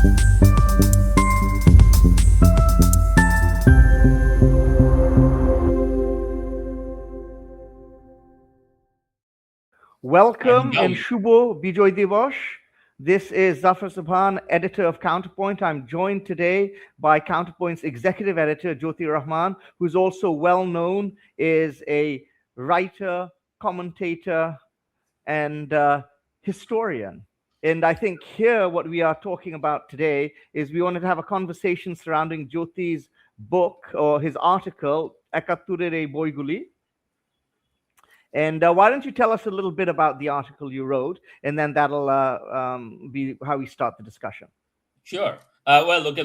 Welcome now and Shubho Bijoy Divosh. This is Zafar Sobhan, editor of Counterpoint. I'm joined today by Counterpoint's executive editor, Jyoti Rahman, who's also well known, is a writer, commentator, and historian. And I think here what we are talking about today is we wanted to have a conversation surrounding Jyoti's book or his article, Ekatture Ei Boiguli. And why don't you tell us a little bit about the article you wrote, and then that'll be how we start the discussion. Sure. Well, look,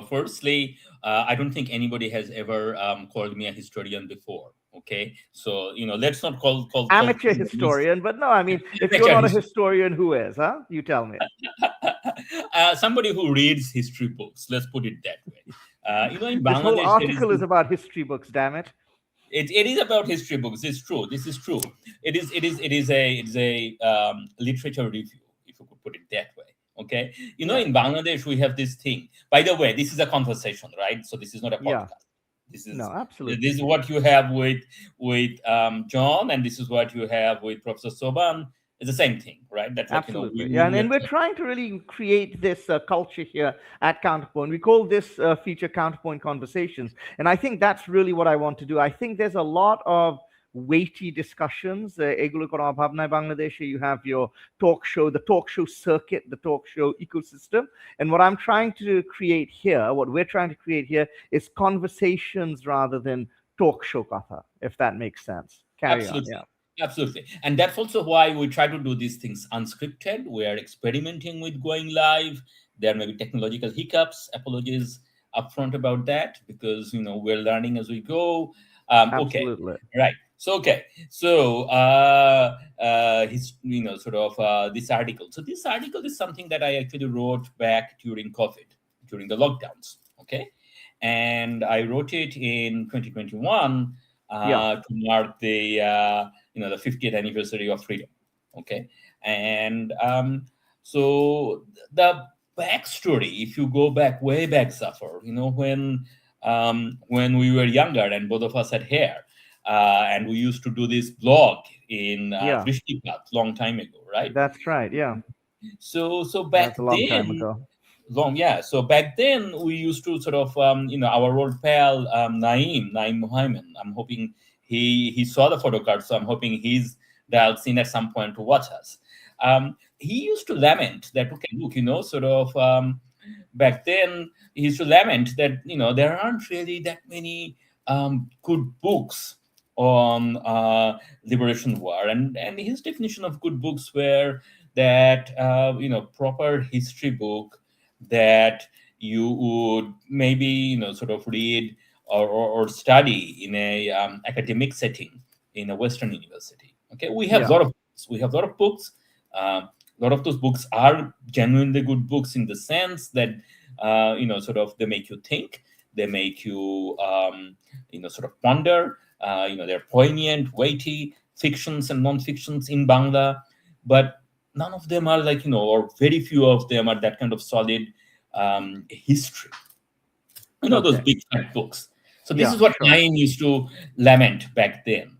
firstly, I don't think anybody has ever called me a historian before. Okay, so let's not call Amateur historian, but no, I mean, if you're amateur not a history. historian, who is? Huh? You tell me. Somebody who reads history books. Let's put it that way. In This whole Bangladesh, there is article is about history books. Damn it! it is about history books. It's true. This is true. It is a literature review, if you could put it that way. Okay, Yeah. in Bangladesh we have this thing. By the way, this is a conversation, right? So this is not a Yeah. podcast. This No, is absolutely. this is what you have with John, and this is what you have with Professor Sobhan. It's the same thing, right? That's like Absolutely. Yeah, and we're trying to really create this culture here at Counterpoint. We call this feature Counterpoint Conversations. And I think that's really what I want to do. I think there's a lot of weighty discussions. এগুলো কোনো অভাব নাই বাংলাদেশে. You have your talk show, the talk show circuit, the talk show ecosystem. And what I'm trying to create here, what we're trying to create here is conversations rather than talk show katha, if that makes sense. Carry Absolutely. on. Yeah. Absolutely. And that's also why we try to do these things unscripted. We are experimenting with going live. There may be technological hiccups. Apologies upfront about that, because we're learning as we go. Okay. Absolutely. Right. So this article. So this article is something that I actually wrote back during COVID, during the lockdowns. Okay. And I wrote it in 2021 to mark the the 50th anniversary of freedom. Okay. And so the backstory, if you go back, way back, Zafar, when we were younger and both of us had hair, and we used to do this blog in Vrishtipat long time ago, right? That's right. Yeah. So back That's a long time then, ago. So back then we used to sort of, our old pal Naeem Muhammad. I'm hoping he saw the photo card, so I'm hoping he's dialed in at some point to watch us. He used to lament that, okay, look, back then he used to lament that there aren't really that many good books on liberation war, and his definition of good books were that proper history book that you would maybe sort of read or study in a academic setting in a Western university. Okay, we have a lot of books. We have a lot of books. A lot of those books are genuinely good books in the sense that sort of they make you think, they make you sort of ponder. They're poignant, weighty fictions and non-fictions in Bangla, but none of them are like or very few of them are that kind of solid history. Those big fat books. So this is what Naeem used to lament back then.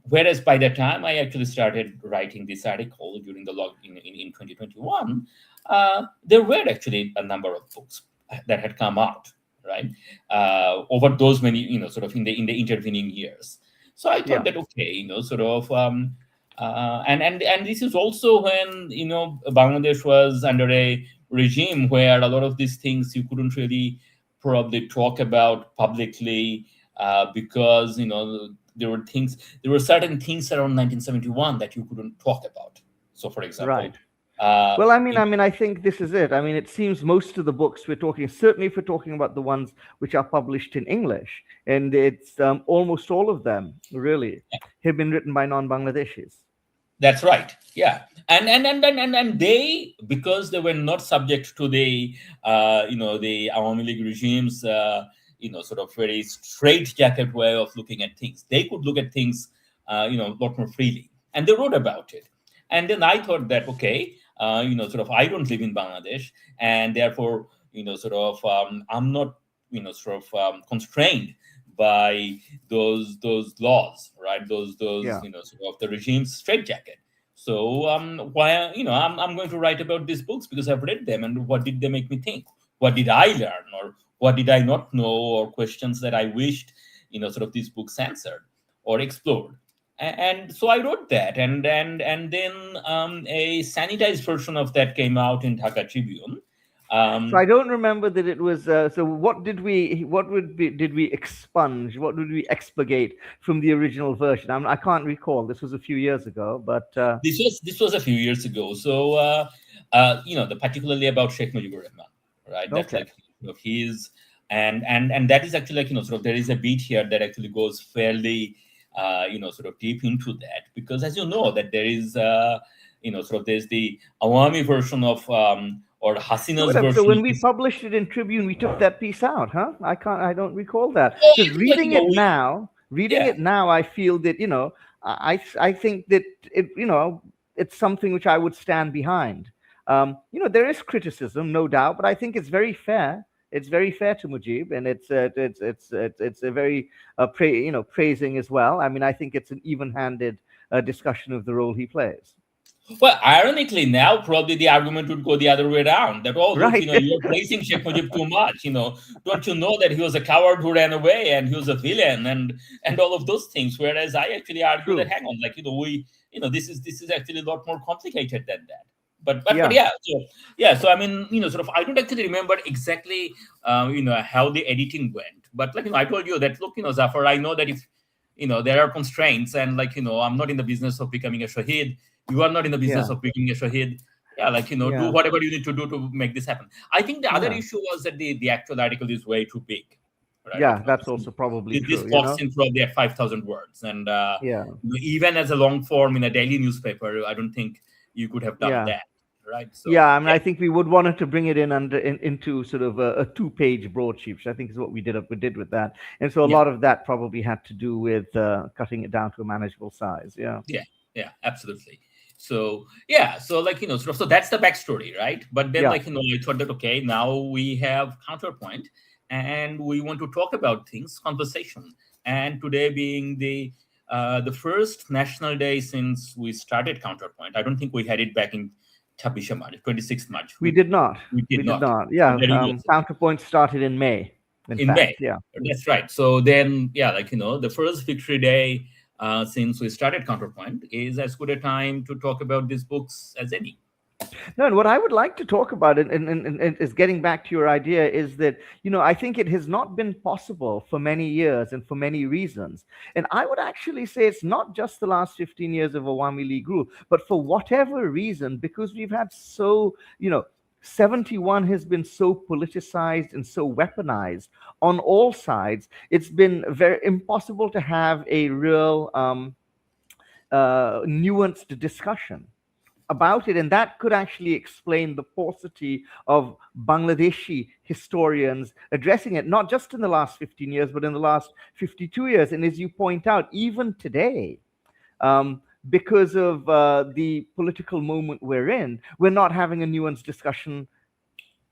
Whereas by the time I actually started writing this article during the in 2021, there were actually a number of books that had come out, right, over those many, sort of in the intervening years. So I thought that, okay, sort of, and this is also when Bangladesh was under a regime where a lot of these things you couldn't really probably talk about publicly, because there were certain things around 1971 that you couldn't talk about. So, for example, right. Well, I mean, I think this is it. I mean, it seems most of the books we're talking, certainly if we're talking about the ones which are published in English, and it's almost all of them really have been written by non-Bangladeshis. That's right. Yeah, and they, because they were not subject to the the Awami League regime's sort of very straitjacket way of looking at things. They could look at things a lot more freely, and they wrote about it. And then I thought that, okay, sort of I don't live in Bangladesh, and therefore, I'm not, constrained by those laws, right? Those Yeah. sort of the regime's straitjacket. So why I'm going to write about these books because I've read them, and what did they make me think? What did I learn, or what did I not know, or questions that I wished sort of these books answered or explored. And so I wrote that, and then a sanitized version of that came out in Dhaka Tribune. So I Um, don't remember that it was. So what did we? Did we expunge? What did we expurgate from the original version? I can't recall. This was a few years ago, but this was a few years ago. So the particularly about Sheikh Mujibur Rahman, right? That's okay. like his, and that is actually like sort of there is a beat here that actually goes fairly sort of deep into that, because as you know that there is sort of there's the Awami version of or So Hasina's wait up. So version when of we this. published it in Tribune, we took that piece out, huh? I can't. I don't recall that Oh, I because think like reading yeah. it now, I feel that I think that it's something which I would stand behind. There is criticism, no doubt, but I think it's very fair. It's very fair to Mujib, and it's a very praising as well. I mean, I think it's an even-handed discussion of the role he plays. Well, ironically, now probably the argument would go the other way around. That, oh, look, Right. you're praising Sheikh Mujib too much. Don't you know that he was a coward who ran away and he was a villain and all of those things? Whereas I actually argue that, True. hang on, like this is actually a lot more complicated than that. But Yeah. yeah, so I mean, sort of I don't actually remember exactly how the editing went. But like I told you that, look, Zafar, I know that if there are constraints, and like I'm not in the business of becoming a shaheed. You are not in the business Yeah. of becoming a shaheed. Yeah, like do Yeah. whatever you need to do to make this happen. I think the other Yeah. issue was that the actual article is way too big, right? Like Yeah. That's also probably this true. box in probably at 5,000 words, and Yeah. even as a long form in a daily newspaper, I don't think you could have done Yeah. that, right? Yeah. So I mean, yeah, I think we would wanted to bring it into sort of a two-page broadsheet, which I think is what we did with that. And so a yeah, lot of that probably had to do with cutting it down to a manageable size. Yeah. yeah, absolutely. So yeah, so like sort of, so that's the backstory, right? But then Yeah. like I thought that, okay, now we have Counterpoint, and we want to talk about things, conversation, and today being the first national day since we started Counterpoint. I don't think we had it back in 26 March, 26th March. We did not. We did We did not. not. So Yeah. there you go. Counterpoint started in May. In In May. fact. Yeah. That's right. So then, yeah, like the first victory day since we started Counterpoint is as good a time to talk about these books as any. No, and what I would like to talk about, and is getting back to your idea, is that, I think it has not been possible for many years and for many reasons. And I would actually say it's not just the last 15 years of Awami League rule, but for whatever reason, because we've had 71 has been so politicized and so weaponized on all sides, it's been very impossible to have a real nuanced discussion about it, and that could actually explain the paucity of Bangladeshi historians addressing it, not just in the last 15 years, but in the last 52 years. And as you point out, even today, because of the political moment we're in, we're not having a nuanced discussion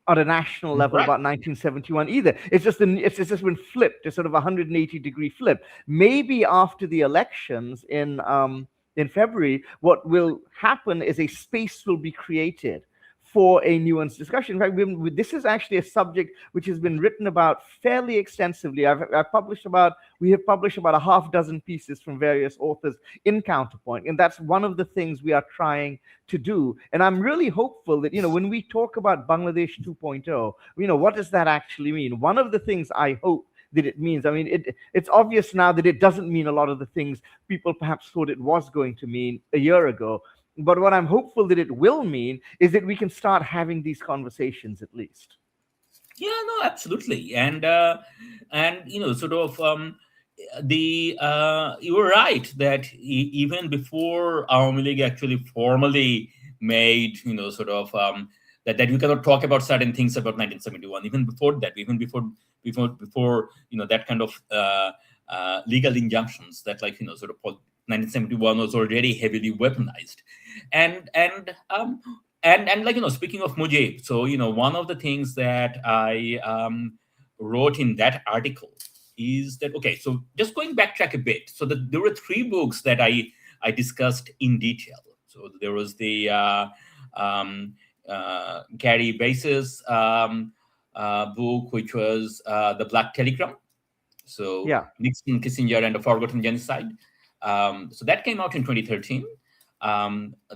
on a national level Right. about 1971 either. It's just been flipped, a sort of 180-degree flip. Maybe after the elections in February, what will happen is a space will be created for a nuanced discussion. In fact, this is actually a subject which has been written about fairly extensively. We have published about a half dozen pieces from various authors in Counterpoint, and that's one of the things we are trying to do. And I'm really hopeful that, when we talk about Bangladesh 2.0, what does that actually mean? One of the things I hope that it means, I mean, it's obvious now that it doesn't mean a lot of the things people perhaps thought it was going to mean a year ago. But what I'm hopeful that it will mean is that we can start having these conversations at least. Yeah, no, absolutely. And sort of the you were right that even before Awami League actually formally made sort of that you cannot talk about certain things about 1971. Even before that, even before that kind of legal injunctions that sort of 1971 was already heavily weaponized, and And like, speaking of Mujib, so one of the things that I wrote in that article is that, okay, so just going backtrack a bit, so there were three books that I discussed in detail. So there was the um, Gary Bass's book, which was The Black Telegram, so Yeah. Nixon, Kissinger, and a Forgotten Genocide. So that came out in 2013.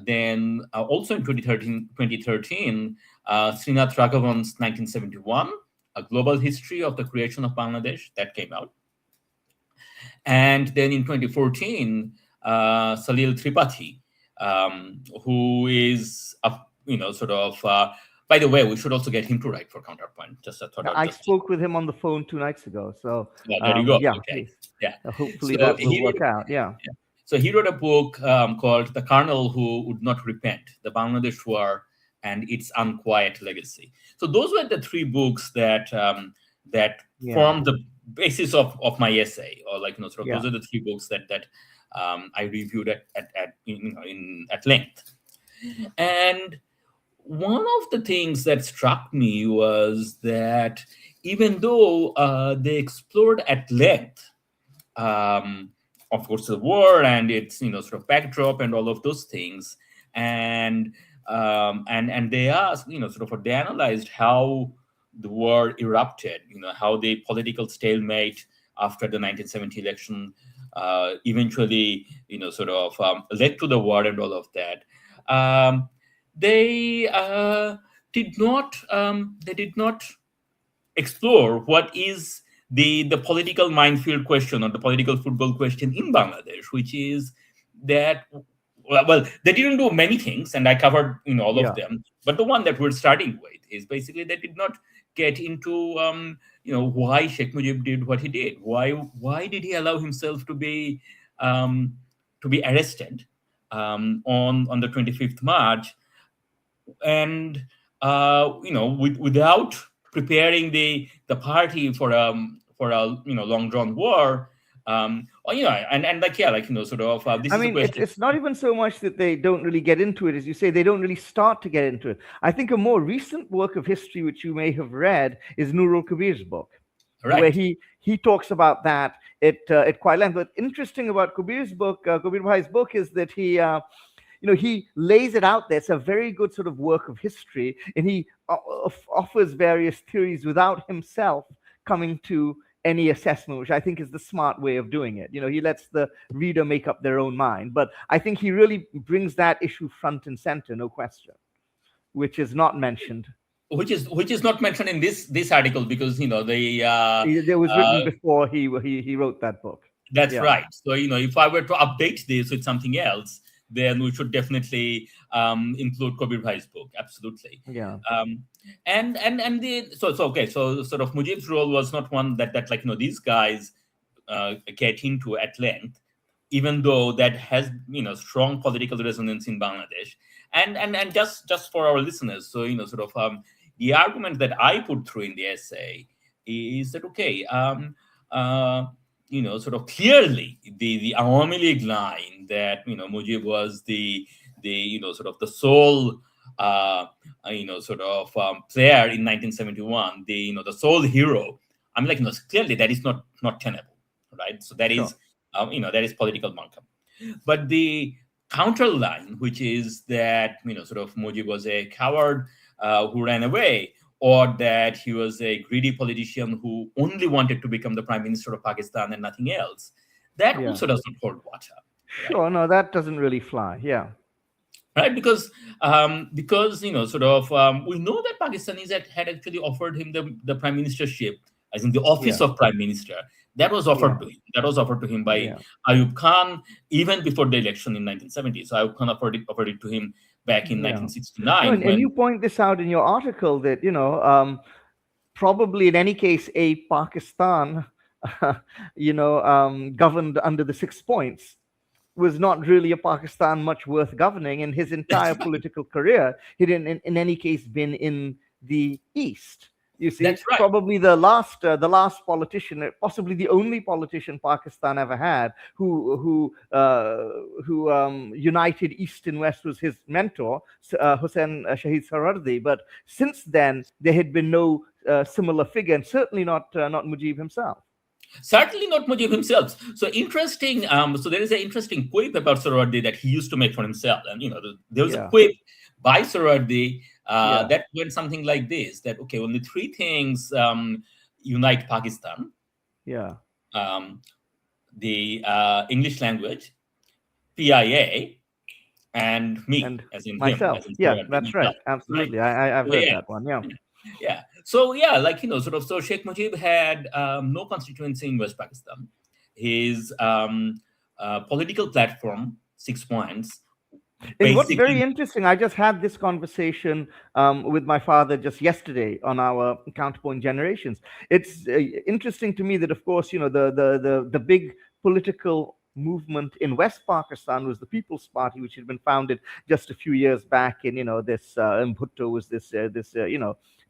Then also in 2013, Srinath Raghavan's 1971, A Global History of the Creation of Bangladesh, that came out. And then in 2014, Salil Tripathi, who is a, sort of, by the way, we should also get him to write for Counterpoint. Just a thought. I spoke with him on the phone 2 nights ago. So Yeah, there you go. yeah, Okay. please. Yeah. Hopefully So that will work out. Yeah. So he wrote a book called The Colonel Who Would Not Repent, The Bangladesh War and Its Unquiet Legacy. So those were the three books that formed the basis of my essay, or like, those are the three books that I reviewed at length. And one of the things that struck me was that even though they explored at length, of course, the war and its sort of backdrop and all of those things, and they asked, sort of, they analyzed how the war erupted, how the political stalemate after the 1970 election eventually sort of led to the war and all of that. They did not explore what is the political minefield question, or the political football question in Bangladesh, which is that, well, they didn't do many things, and I covered all of them. But the one that we're starting with is basically they did not get into why Sheikh Mujib did what he did. Why did he allow himself to be arrested on the 25th March, and without preparing the party for a long drawn war, and like, sort of. This I is a mean, question. it's not even so much that they don't really get into it, as you say, they don't really start to get into it. I think a more recent work of history, which you may have read, is Nurul Kabir's book, Right. where he talks about that at quite length. But interesting about Kabir's book, Kabir Bhai's book, is that he lays it out there. It's a very good sort of work of history, and he offers various theories without himself coming to any assessment, which I think is the smart way of doing it. He lets the reader make up their own mind. But I think he really brings that issue front and center, no question, which is not mentioned. Which is not mentioned in this article, because It was written before he wrote that book. That's right. So if I were to update this with something else, then we should definitely include Kabir Bhai's book. Absolutely. Yeah. And okay. So sort of Mujib's role was not one that these guys get into at length, even though that has strong political resonance in Bangladesh. And just for our listeners, so sort of the argument that I put through in the essay is that, okay, sort of clearly the Awami League line that Mujib was the sort of the sole sort of player in 1971, the sole hero. I mean, like, clearly that is not tenable, right? So that is that is political bunkum. But the counter line, which is that sort of Mujib was a coward who ran away, or that he was a greedy politician who only wanted to become the prime minister of Pakistan and nothing else, that also doesn't hold water. Right? Sure, no, that doesn't really fly. Yeah. Right, because sort of we know that Pakistanis had actually offered him the prime ministership, as in the office of prime minister. That was offered to him. That was offered to him by Ayub Khan even before the election in 1970. So Ayub Khan offered it to him back in 1969. And you point this out in your article that probably in any case a Pakistan governed under the 6 points was not really a Pakistan much worth governing. In his entire political career, he didn't in any case been in the East. You see, That's right. probably the last politician, possibly the only politician Pakistan ever had, who united East and West, was his mentor, Hussein Shahid Sarardi. But since then, there had been no similar figure, and certainly not Mujib himself. Certainly not Mujib himself. So interesting. So there is an interesting quip about Sohrawardi that he used to make for himself, and there was a Yeah, quip by Sohrawardi yeah, that went something like this: that okay, only three things unite Pakistan: yeah. um, the English language, PIA, and me, And as in him, myself. as in Yeah, Sohrawardi, that's right. myself. Right. Absolutely. I've So heard yeah, that one. Yeah. yeah. So yeah, like sort of. So Sheikh Mujib had no constituency in West Pakistan. His political platform, 6 points, And what's very basically. interesting, I just had this conversation with my father just yesterday on our Counterpoint Generations. It's interesting to me that, of course, the big political movement in West Pakistan was the People's Party, which had been founded just a few years back. And this Bhutto was this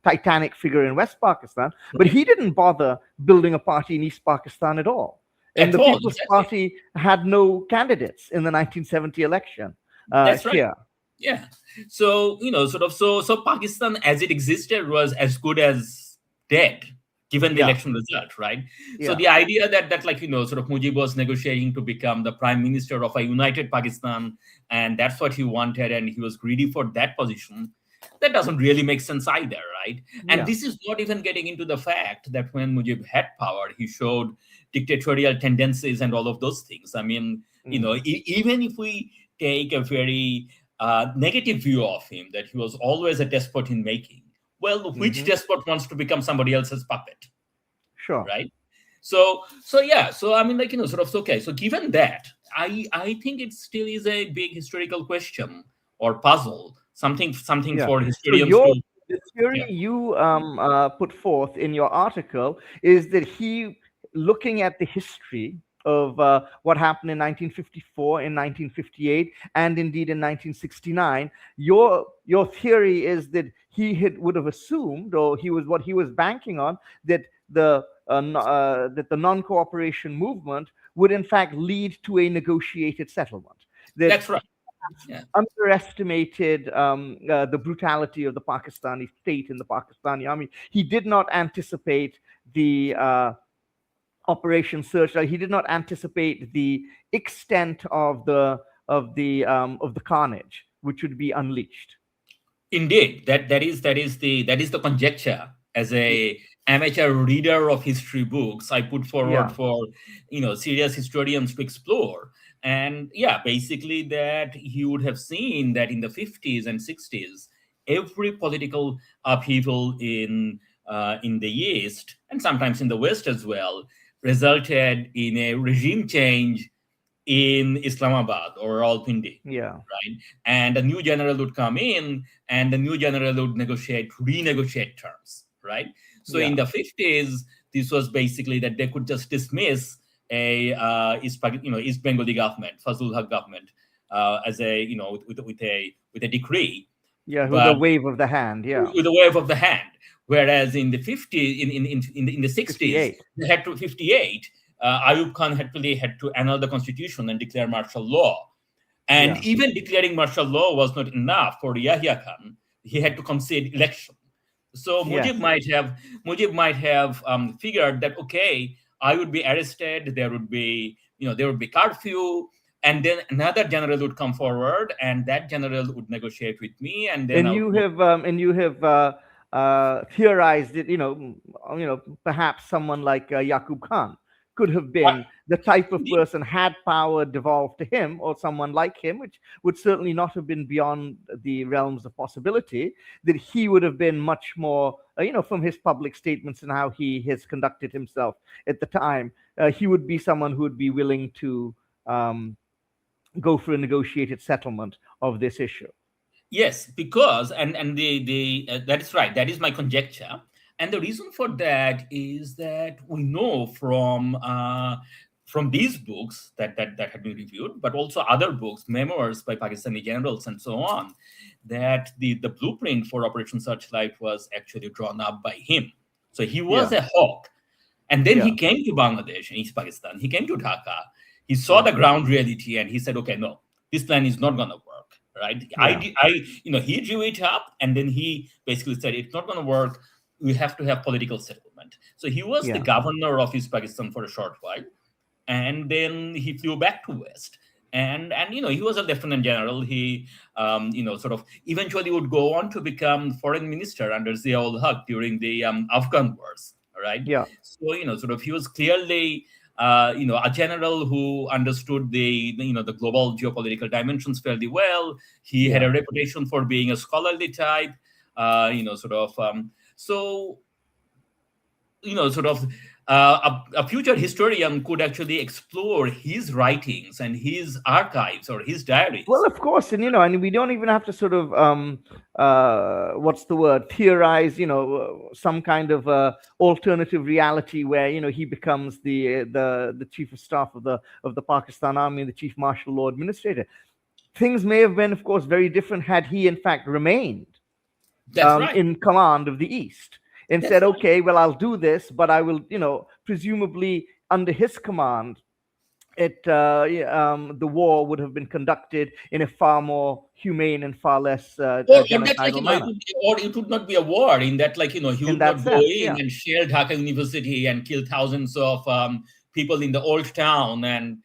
titanic figure in West Pakistan, but Right. he didn't bother building a party in East Pakistan at all. And At the all, People's exactly. Party had no candidates in the 1970 election That's right. here. Yeah. So sort of. So Pakistan, as it existed, was as good as dead, given the Yeah, election result, right? So yeah, the idea that like sort of Mujib was negotiating to become the prime minister of a united Pakistan, and that's what he wanted, and he was greedy for that position. That doesn't really make sense either, right? And yeah. this is not even getting into the fact that when Mujib had power, he showed dictatorial tendencies and all of those things. I mean, Mm. even if we take a very negative view of him, that he was always a despot in making. Well, which Hmm. despot wants to become somebody else's puppet, Sure. right? So yeah. So I mean, like sort of. Okay. So given that, I think it still is a big historical question or puzzle, something Yeah. for So historians to. the theory Yeah. you put forth in your article is that he, looking at the history of what happened in 1954, in 1958, and indeed in 1969, your theory is that would have assumed, or he was banking on, that that the non-cooperation movement would in fact lead to a negotiated settlement. That That's right. Yeah. underestimated the brutality of the Pakistani state and the Pakistani army. He did not anticipate the Operation Searchlight. He did not anticipate the extent of the carnage which would be unleashed. Indeed, that is the conjecture. As a amateur reader of history books, I put forward Yeah, for serious historians to explore. And yeah, basically that he would have seen that in the 50s and 60s, every political upheaval in the East and sometimes in the West as well resulted in a regime change in Islamabad or Rawalpindi, yeah, right? And a new general would come in, and the new general would renegotiate terms, right? So yeah, in the 50s, this was basically that they could just dismiss a East Bengali government, Fazlul Haq government, as a with a decree, yeah. With a but wave of the hand. Yeah, with a wave of the hand. Whereas in the 50s, in the 60s, 58. they had to 58. Ayub Khan had to annul the constitution and declare martial law. And Yeah, even declaring martial law was not enough for Yahya Khan. He had to concede election. So yes. Mujib might have figured that okay, I would be arrested. There would be curfew, and then another general would come forward, and that general would negotiate with me, and then And I would. you have theorized that perhaps someone like Yaqub Khan could have been the type of person, had power devolved to him, or someone like him, which would certainly not have been beyond the realms of possibility, that he would have been much more, from his public statements and how he has conducted himself at the time, he would be someone who would be willing to go for a negotiated settlement of this issue. Yes, because the that is right. That is my conjecture, and the reason for that is that we know from these books that have been reviewed, but also other books, memoirs by Pakistani generals, and so on, that the blueprint for Operation Searchlight was actually drawn up by him. So he was Yeah. a hawk. And then Yeah. he came to Bangladesh and East Pakistan. He came to Dhaka. He saw the ground reality and he said, okay, no, this plan is not going to work, right? He drew it up and then he basically said, it's not going to work. We have to have political settlement. So he was the Yeah. governor of East Pakistan for a short while. And then he flew back to West. And he was a lieutenant general. He sort of eventually would go on to become foreign minister under Zia-ul Haq during the Afghan wars, right? Yeah. So sort of he was clearly a general who understood the global geopolitical dimensions fairly well. He had a reputation for being a scholarly type. A future historian could actually explore his writings and his archives or his diaries. Well, of course, and we don't even have to sort of what's the word, theorize, some kind of alternative reality where he becomes the chief of staff of the Pakistan Army, the chief martial law administrator. Things may have been, of course, very different had he in fact remained in command of the East and said, okay, well, I'll do this, but I will, presumably under his command, the war would have been conducted in a far more humane and far less genocidal manner. It would not be a war in that, he would not go in and shell Dhaka University and kill thousands of people in the old town, and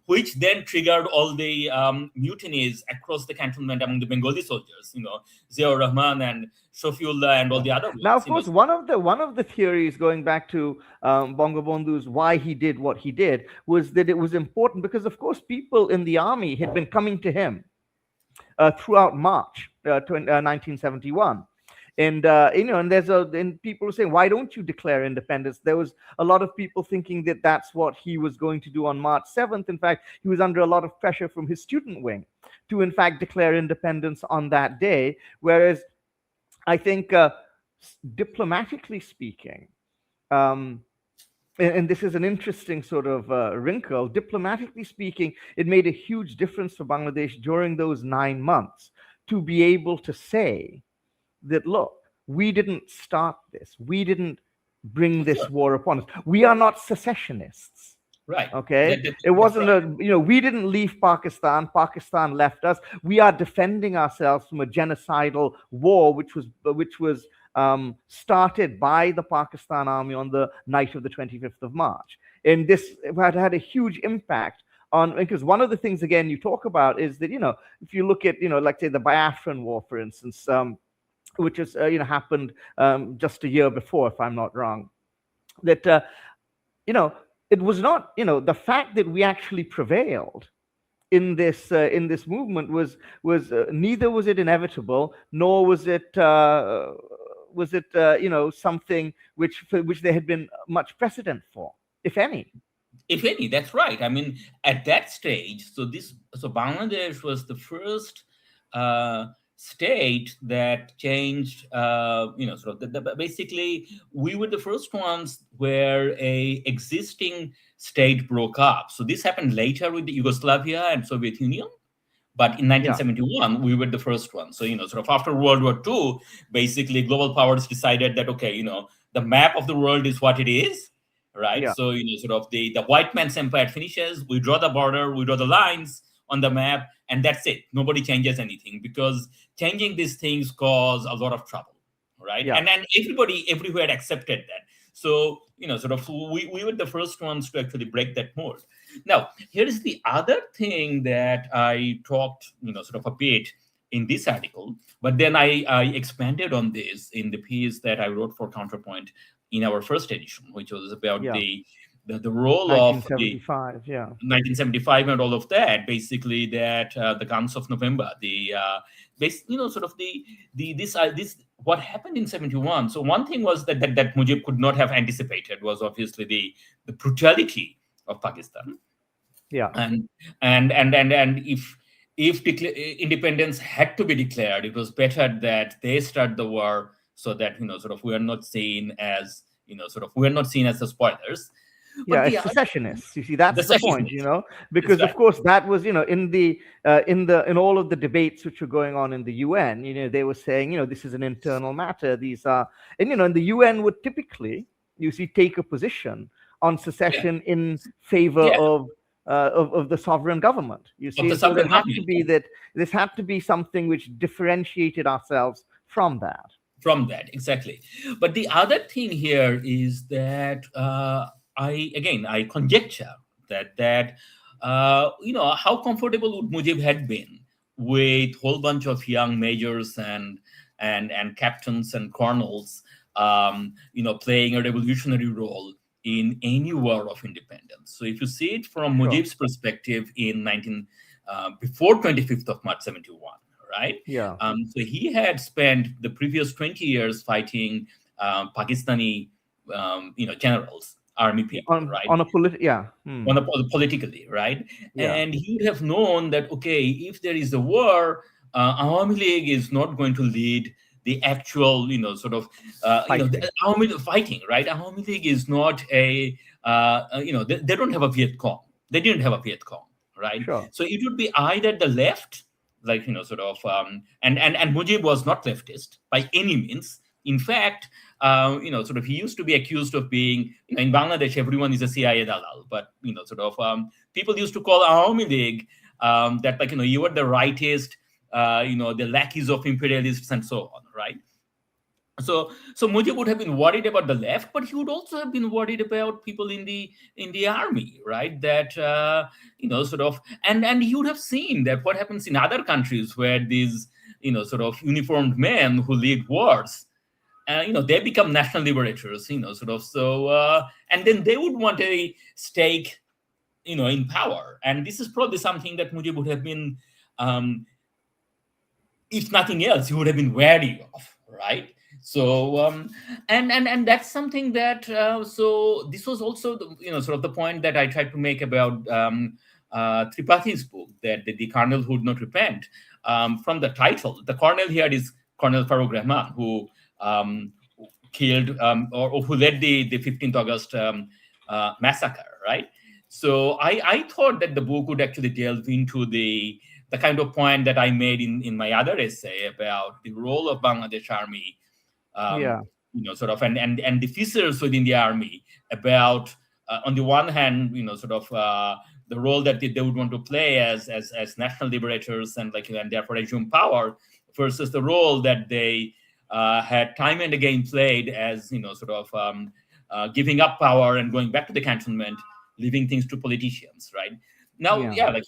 which then triggered all the mutinies across the cantonment among the Bengali soldiers. Zia Rahman and Shafiullah and all the other ones. Now, of course, one of the theories going back to Bangabandhu's why he did what he did was that it was important because, of course, people in the army had been coming to him throughout March 1971. And and people were saying, why don't you declare independence? There was a lot of people thinking that that's what he was going to do on March 7th. In fact, he was under a lot of pressure from his student wing to, in fact, declare independence on that day. Whereas I think diplomatically speaking, and this is an interesting sort of wrinkle, diplomatically speaking, it made a huge difference for Bangladesh during those 9 months to be able to say that, look, we didn't start this. We didn't bring this war upon us. We are not secessionists. Right. Okay. It wasn't we didn't leave Pakistan. Pakistan left us. We are defending ourselves from a genocidal war, which was started by the Pakistan army on the night of the 25th of March. And this had a huge impact because one of the things, again, you talk about is that, if you look at, like say the Biafran War, for instance, which has happened just a year before, if I'm not wrong, that it was not the fact that we actually prevailed in this movement was neither was it inevitable, nor was it something which there had been much precedent for, if any. If any, that's right. I mean, at that stage, so Bangladesh was the first state that changed, basically we were the first ones where a existing state broke up. So this happened later with the Yugoslavia and Soviet Union. But in 1971, we were the first one. So, after World War II, basically global powers decided that, okay, the map of the world is what it is, right? Yeah. So, the white man's empire finishes, we draw the border, we draw the lines on the map, and that's it. Nobody changes anything because changing these things cause a lot of trouble, right? Yeah. And then everybody everywhere accepted that. So, we were the first ones to actually break that mold. Now, here is the other thing that I talked, a bit in this article, but then I expanded on this in the piece that I wrote for Counterpoint in our first edition, which was about the role of 1975 and all of that, basically that the guns of November, this what happened in 71. So one thing was that Mujib could not have anticipated was obviously the brutality of Pakistan. Yeah. And if independence had to be declared, it was better that they start the war so that we are not seen as we are not seen as the spoilers. But Yeah, the as other, secessionists. You see, that's the the point, secessionists, that's because of right. course that was, in all of the debates which were going on in the UN, they were saying, this is an internal matter. These are, and the UN would typically, you see, take a position on Yeah, secession in favor yeah, of the sovereign government. You of see, the and so there sovereign had to government. be that this had to be something which differentiated ourselves from that. From that, exactly. But the other thing here is that I conjecture that how comfortable would Mujib had been with whole bunch of young majors and captains and colonels, playing a revolutionary role in any war of independence. So if you see it from Sure. Mujib's perspective in 19 before 25th of March 71, right? Yeah. So he had spent the previous 20 years fighting Pakistani, generals, army Yeah. people, right? On a political, yeah. On a politically, right? Yeah. And he would have known that okay, if there is a war, Awami League is not going to lead the actual, Fighting. Awami fighting, right? Awami League is not they don't have a Viet Cong. They didn't have a Viet Cong, right? Sure. So it would be either the left, like and Mujib was not leftist by any means. In fact, he used to be accused of being, in Bangladesh, everyone is a CIA dalal, but, people used to call Awami League that, like, you are the rightist, the lackeys of imperialists and so on, right? So Mujib would have been worried about the left, but he would also have been worried about people in the army, right? That and he would have seen that what happens in other countries where these uniformed men who lead wars, they become national liberators, and then they would want a stake, in power. And this is probably something that Mujib would have been, if nothing else, he would have been wary of, right? So and that's something that so this was also the point that I tried to make about Tripathi's book, that the colonel who would not repent. From the title, the colonel here is Colonel Farooq Rahman, who killed or who led the 15th August massacre, right? So I thought that the book would actually delve into the kind of point that I made in my other essay about the role of Bangladesh Army, Yeah. And the fissures within the army about, on the one hand, the role that they would want to play as national liberators and and therefore assume power, versus the role that they had time and again played as giving up power and going back to the cantonment, leaving things to politicians, right? Now, Yeah. yeah,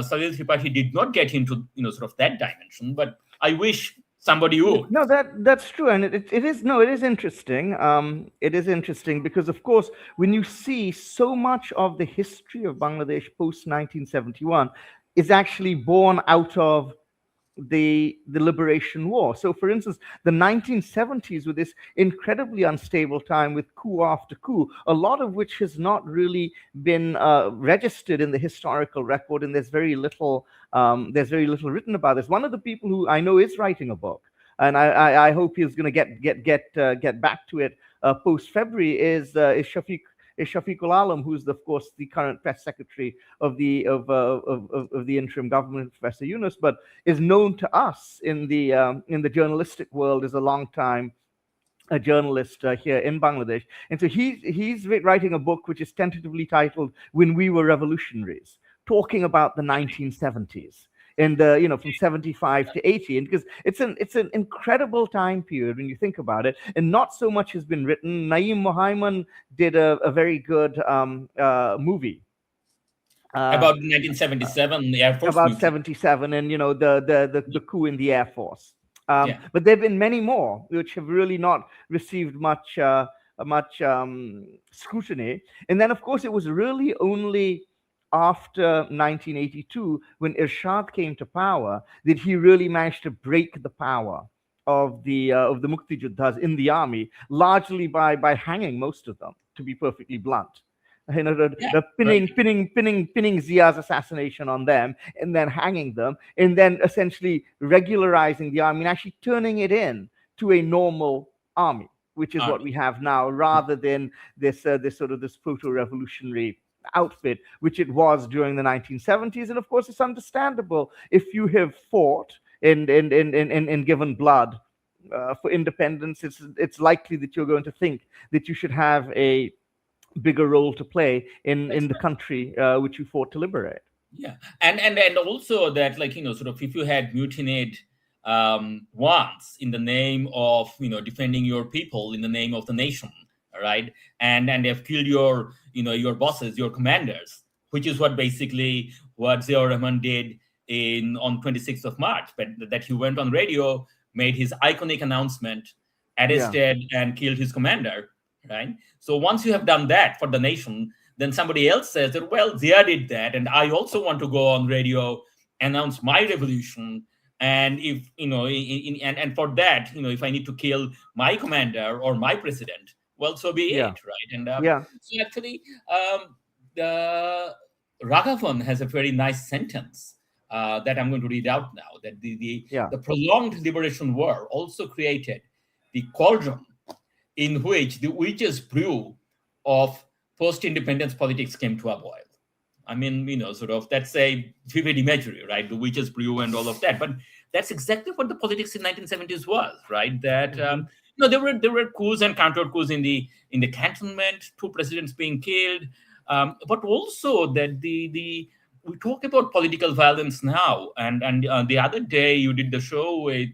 Salil Tripathi did not get into that dimension, but I wish somebody would. No, that's true, and it is, no, it is interesting. It is interesting because, of course, when you see so much of the history of Bangladesh post 1971 is actually born out of the liberation war. So, for instance, the 1970s were this incredibly unstable time with coup after coup, a lot of which has not really been registered in the historical record, and there's very little written about this. One of the people who I know is writing a book, and I hope he's going to get back to it post February, is Shafiqul Alam, who's of course the current press secretary of the interim government, Professor Yunus, but is known to us in the journalistic world as a long time a journalist here in Bangladesh. And so he's writing a book which is tentatively titled "When We Were Revolutionaries," talking about the 1970s. And from 75 to 80, and because it's an incredible time period when you think about it, and not so much has been written. Naeem Mohaiman did a very good movie About 1977, the Air Force about movement. 77, and the coup in the Air Force. Yeah. But there have been many more which have really not received much scrutiny. And then, of course, it was really only after 1982, when Irshad came to power, that he really managed to break the power of the Mukti Juddhas in the army, largely by hanging most of them, to be perfectly blunt. The pinning Zia's assassination on them, and then hanging them, and then essentially regularizing the army and actually turning it in to a normal army, which is what army. we have now, rather than this sort of this proto-revolutionary outfit, which it was during the 1970s. And of course, it's understandable if you have fought and given blood for independence. It's likely that you're going to think that you should have a bigger role to play That's in the right. country which you fought to liberate. Yeah, and also that, like, sort of, if you had mutinied once in the name of, defending your people, in the name of the nation, all right, and have killed your, your bosses, your commanders, which is what basically what Ziaur Rahman did in on 26th of March, but that he went on radio, made his iconic announcement, Yeah, arrested and killed his commander, right? So once you have done that for the nation, then somebody else says that, well, Zia did that, and I also want to go on radio, announce my revolution, and if and for that, if I need to kill my commander or my president, well, so be yeah, it, right? And yeah, so actually, the Raghavan has a very nice sentence that I'm going to read out now. That yeah, the prolonged liberation war also created the cauldron in which the witch's brew of post-independence politics came to a boil. I mean, sort of, that's a vivid imagery, right? The witch's brew and all of that. But that's exactly what the politics in 1970s was, right? That hmm, there were coups and counter coups in the cantonment, two presidents being killed, but also that the we talk about political violence now, and the other day you did the show with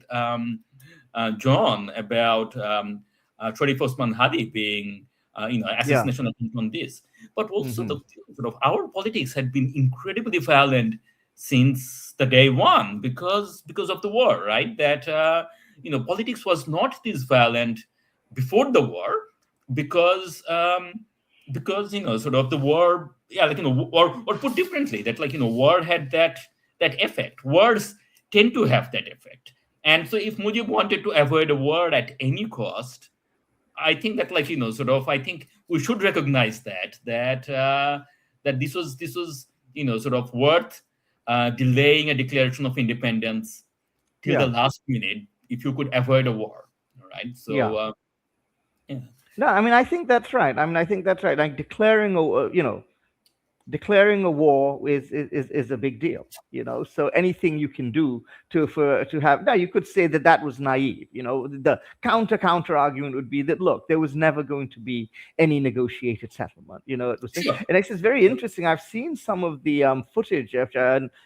John about 21st Man Hadi being yeah, assassination attempt on this, but also hmm, the sort of our politics had been incredibly violent since the day one because of the war, right? That politics was not this violent before the war because sort of the war, yeah, like, or put differently, that, like, war had that effect. Wars tend to have that effect, and so if Mujib wanted to avoid a war at any cost, I think that, like, sort of, I think we should recognize that this was sort of worth delaying a declaration of independence till the yeah, last minute if you could avoid a war. All right. So yeah. yeah, No, I mean, I think that's right. I mean, I think that's right. Like declaring a, declaring a war is a big deal, so anything you can do to have, now you could say that that was naive. The counter argument would be that, look, there was never going to be any negotiated settlement. It was, sure. and it's very interesting. I've seen some of the footage of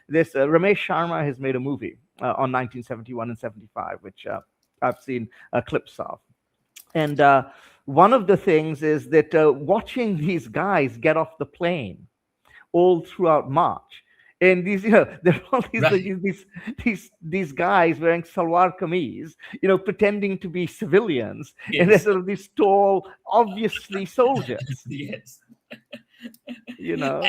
this. Ramesh Sharma has made a movie on 1971 and 75, which I've seen clips of. And one of the things is that watching these guys get off the plane all throughout March. And these, there are all these Right. these guys wearing salwar kameez, pretending to be civilians, and they're Yes. sort of these tall, obviously soldiers. Yes. You and, know,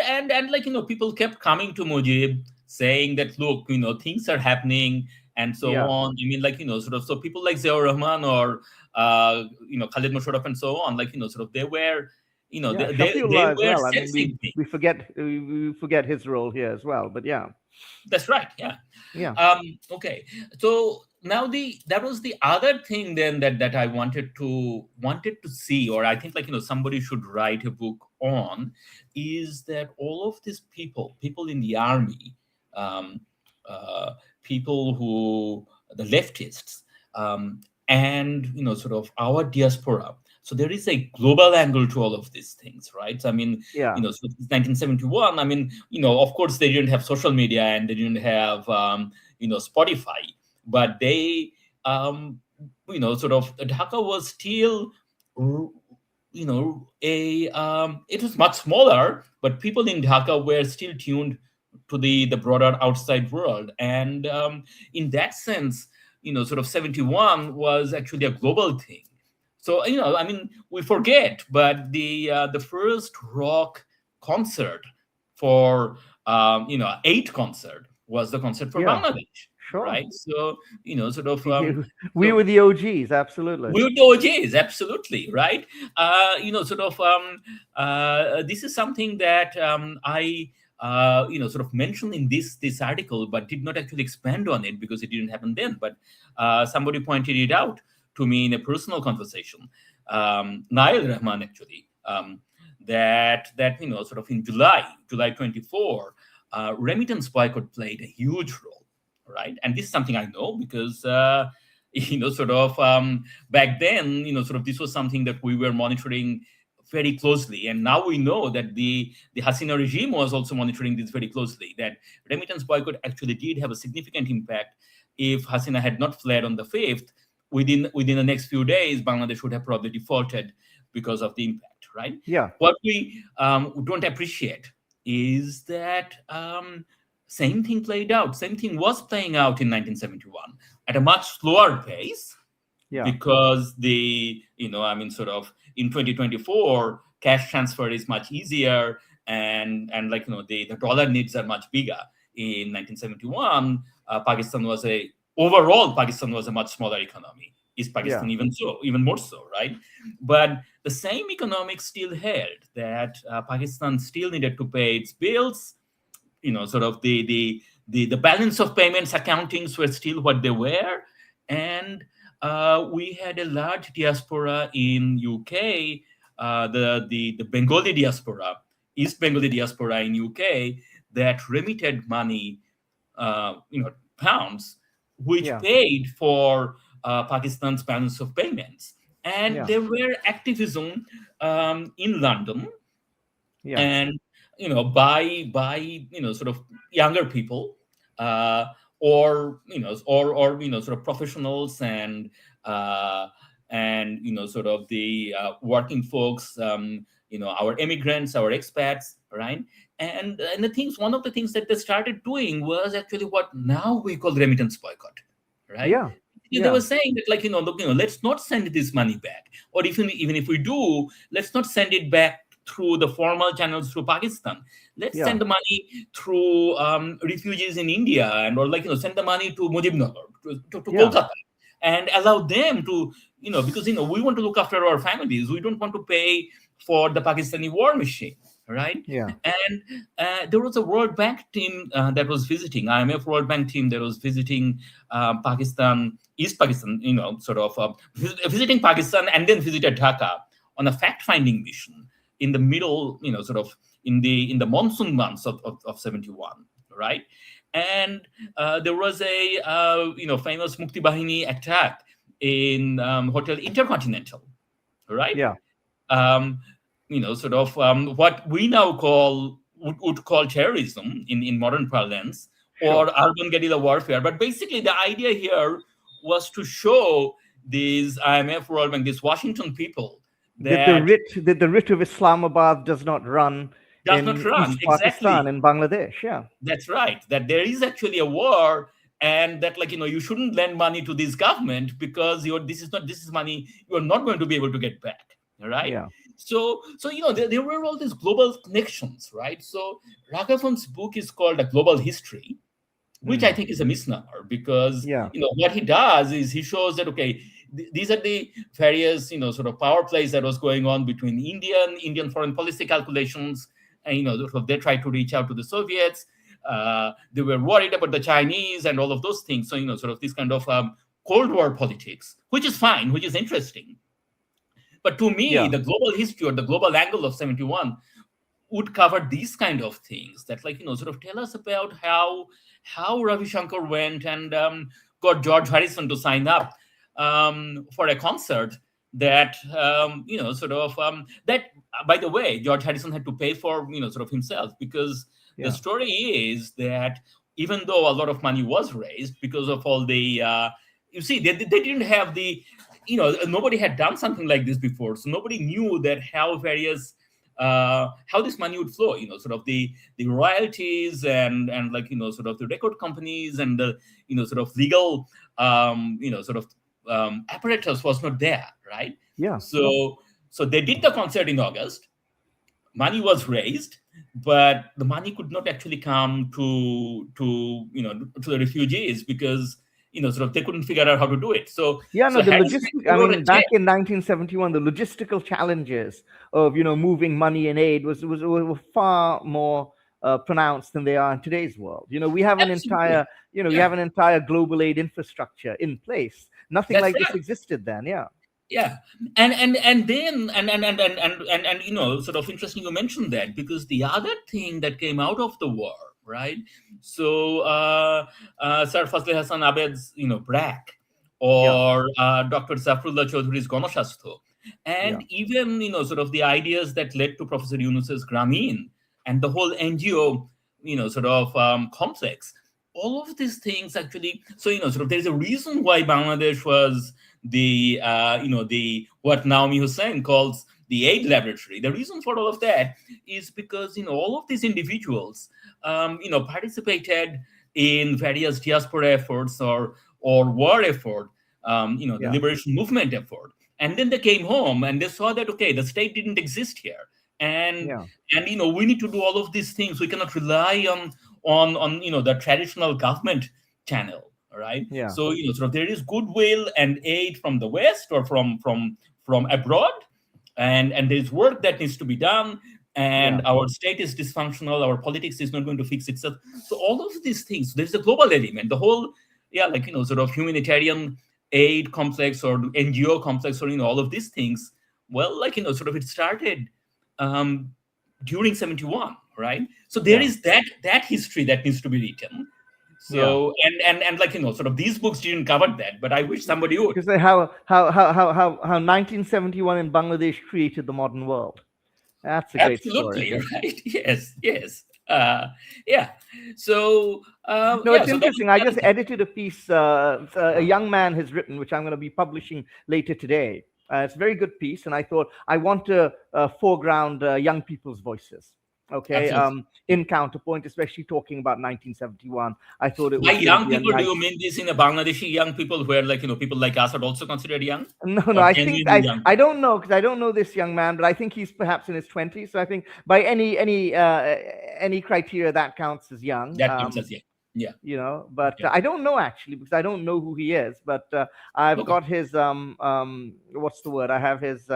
and like, people kept coming to Mujib saying that, look, things are happening and so yeah, on. I mean, like, sort of, so people like Ziaur Rahman or Khalid Musharraf and so on, like, sort of, they were yeah, they Shafiullah as were well. I mean, sensing things. we forget his role here as well. But yeah, That's right. Yeah. yeah, Okay. So now that was the other thing then that I wanted to see, or I think, like, somebody should write a book on, is that all of these people in the army, um, uh, people who the leftists, and sort of our diaspora. So there is a global angle to all of these things, right? So, I mean, yeah, so it's 1971. I mean, of course, they didn't have social media and they didn't have, Spotify, but they, sort of, Dhaka was still, it was much smaller, but people in Dhaka were still tuned to the broader outside world. And in that sense, sort of 71 was actually a global thing. So, I mean, we forget, but the first rock concert for eight concert was the concert for yeah, Bangladesh, sure. right? So, sort of, We so were the OGs, absolutely. we the OJs, absolutely, right? Sort of, this is something that I sort of mentioned in this article, but did not actually expand on it because it didn't happen then. But somebody pointed it out to me in a personal conversation, Nail Rahman actually, that sort of in July 24, remittance boycott played a huge role, right? And this is something I know because sort of back then, sort of this was something that we were monitoring very closely, and now we know that the Hasina regime was also monitoring this very closely. That remittance boycott actually did have a significant impact. If Hasina had not fled on the 5th, within the next few days, Bangladesh would have probably defaulted because of the impact, right? Yeah. What we don't appreciate is that same thing played out. Same thing was playing out in 1971 at a much slower pace. Yeah. Because sort of in 2024, cash transfer is much easier, and the dollar needs are much bigger. In 1971, Pakistan was a much smaller economy. Is Pakistan even more so, right? But the same economics still held, that Pakistan still needed to pay its bills. Sort of the balance of payments accountings were still what they were, and we had a large diaspora in UK, the Bengali diaspora, East Bengali diaspora in UK, that remitted money, pounds, which paid for Pakistan's balance of payments. And there were activism in London, and by sort of younger people, or sort of professionals, and sort of the working folks, our immigrants, our expats, right? And one of the things that they started doing was actually what now we call remittance boycott, right? They were saying that let's not send this money back, or even if we do, let's not send it back through the formal channels through Pakistan. Let's send the money through refugees in India, and send the money to Mujibnagar, to Kolkata, and allow them to, because we want to look after our families. We don't want to pay for the Pakistani war machine, right? And there was a World Bank team that was visiting, IMF World Bank team that was visiting Pakistan, East Pakistan, visiting Pakistan, and then visited Dhaka on a fact-finding mission in the middle, sort of in the monsoon months of 71, right? And there was a famous Mukti Bahini attack in Hotel Intercontinental, right? Sort of what we now would call terrorism in modern parlance, or urban guerrilla warfare. But basically, the idea here was to show these IMF World Bank, these Washington people, that the writ of Islamabad does not run East Pakistan and Bangladesh. That's right. That there is actually a war, and that you shouldn't lend money to this government because this is money you are not going to be able to get back, right? So there were all these global connections, right? So Raghavan's book is called A Global History, which I think is a misnomer, because what he does is he shows that these are the various sort of power plays that was going on between Indian foreign policy calculations, and they tried to reach out to the Soviets. They were worried about the Chinese and all of those things. So sort of this kind of Cold War politics, which is fine, which is interesting. But to me, the global history or the global angle of 71 would cover these kind of things that sort of tell us about how Ravi Shankar went and got George Harrison to sign up for a concert that that, by the way, George Harrison had to pay for sort of himself, because the story is that even though a lot of money was raised because of all the they didn't have the nobody had done something like this before, so nobody knew that how this money would flow, sort of the royalties and sort of the record companies and the sort of legal apparatus was not there, right? So they did the concert in August. Money was raised, but the money could not actually come to the refugees, because sort of they couldn't figure out how to do it. So back in 1971, the logistical challenges of moving money and aid were far more pronounced than they are in today's world. We have an entire global aid infrastructure in place Nothing That's like this right. existed then. Yeah. Yeah, and then sort of interesting you mentioned that, because the other thing that came out of the war, right? So Sir Fazle Hassan Abed's BRAC, Yeah. or Dr. Zafrullah Chaudhury's Ganashastro, Yeah. and even sort of the ideas that led to Professor Yunus's Grameen and the whole NGO sort of complex. All of these things actually, so sort of there's a reason why Bangladesh was the the what Naomi Hussain calls the aid laboratory. The reason for all of that is because all of these individuals participated in various diaspora efforts or war effort, the Yeah. liberation movement effort, and then they came home and they saw that, okay, the state didn't exist here, and Yeah. we need to do all of these things. We cannot rely on the traditional government channel, right? Yeah. So sort of there is goodwill and aid from the West or from abroad, and there's work that needs to be done. And Yeah. our state is dysfunctional. Our politics is not going to fix itself. So all of these things, there's a global element. The whole, yeah, like sort of humanitarian aid complex or NGO complex, or all of these things. Well, like sort of it started um, during 71, right? So there Yeah. is that history that needs to be written. Yeah. So and like sort of these books didn't cover that, but I wish somebody would. You say how 1971 in Bangladesh created the modern world. That's a great story. Absolutely, right. Yes, yes. Yeah. So No, yeah, it's so that was interesting. I the other just thing. edited a piece a young man has written, which I'm going to be publishing later today. It's a very good piece, and I thought I want to foreground young people's voices. Okay, Absolutely. in Counterpoint, especially talking about 1971, I thought it By was going to young be a people, do nice. you mean this in a Bangladeshi young people, where like people like us are also considered young, No, no, or I think genuinely young I people? don't know because I don't know this young man, but I think he's perhaps in his 20s. So I think by any criteria that counts as young. That counts as young. Yeah. But Okay. I don't know actually because I don't know who he is. But I've Okay. got his what's the word? I have his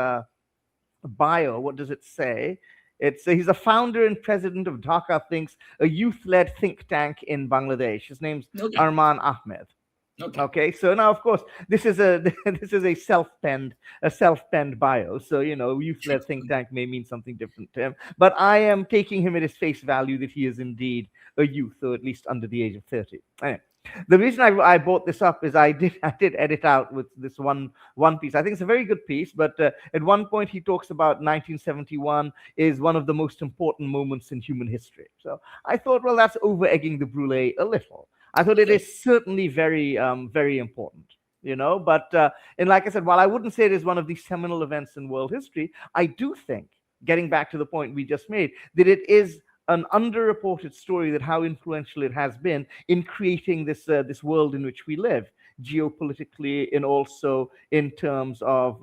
bio. What does it say? It's he's a founder and president of Dhaka Thinks, a youth-led think tank in Bangladesh. His name's Okay. Arman Ahmed. Okay. Okay, so now of course this is a this is a self-penned bio. So youth-led think tank may mean something different to him, but I am taking him at his face value that he is indeed a youth, or at least under the age of 30. Anyway, the reason I brought this up is I did edit out with this one piece. I think it's a very good piece, but at one point he talks about 1971 is one of the most important moments in human history. So I thought, well, that's over egging the brulee a little. I thought it Okay. is certainly very important, But and like I said, while I wouldn't say it is one of the seminal events in world history, I do think, getting back to the point we just made, that it is an underreported story that how influential it has been in creating this world in which we live, geopolitically and also in terms of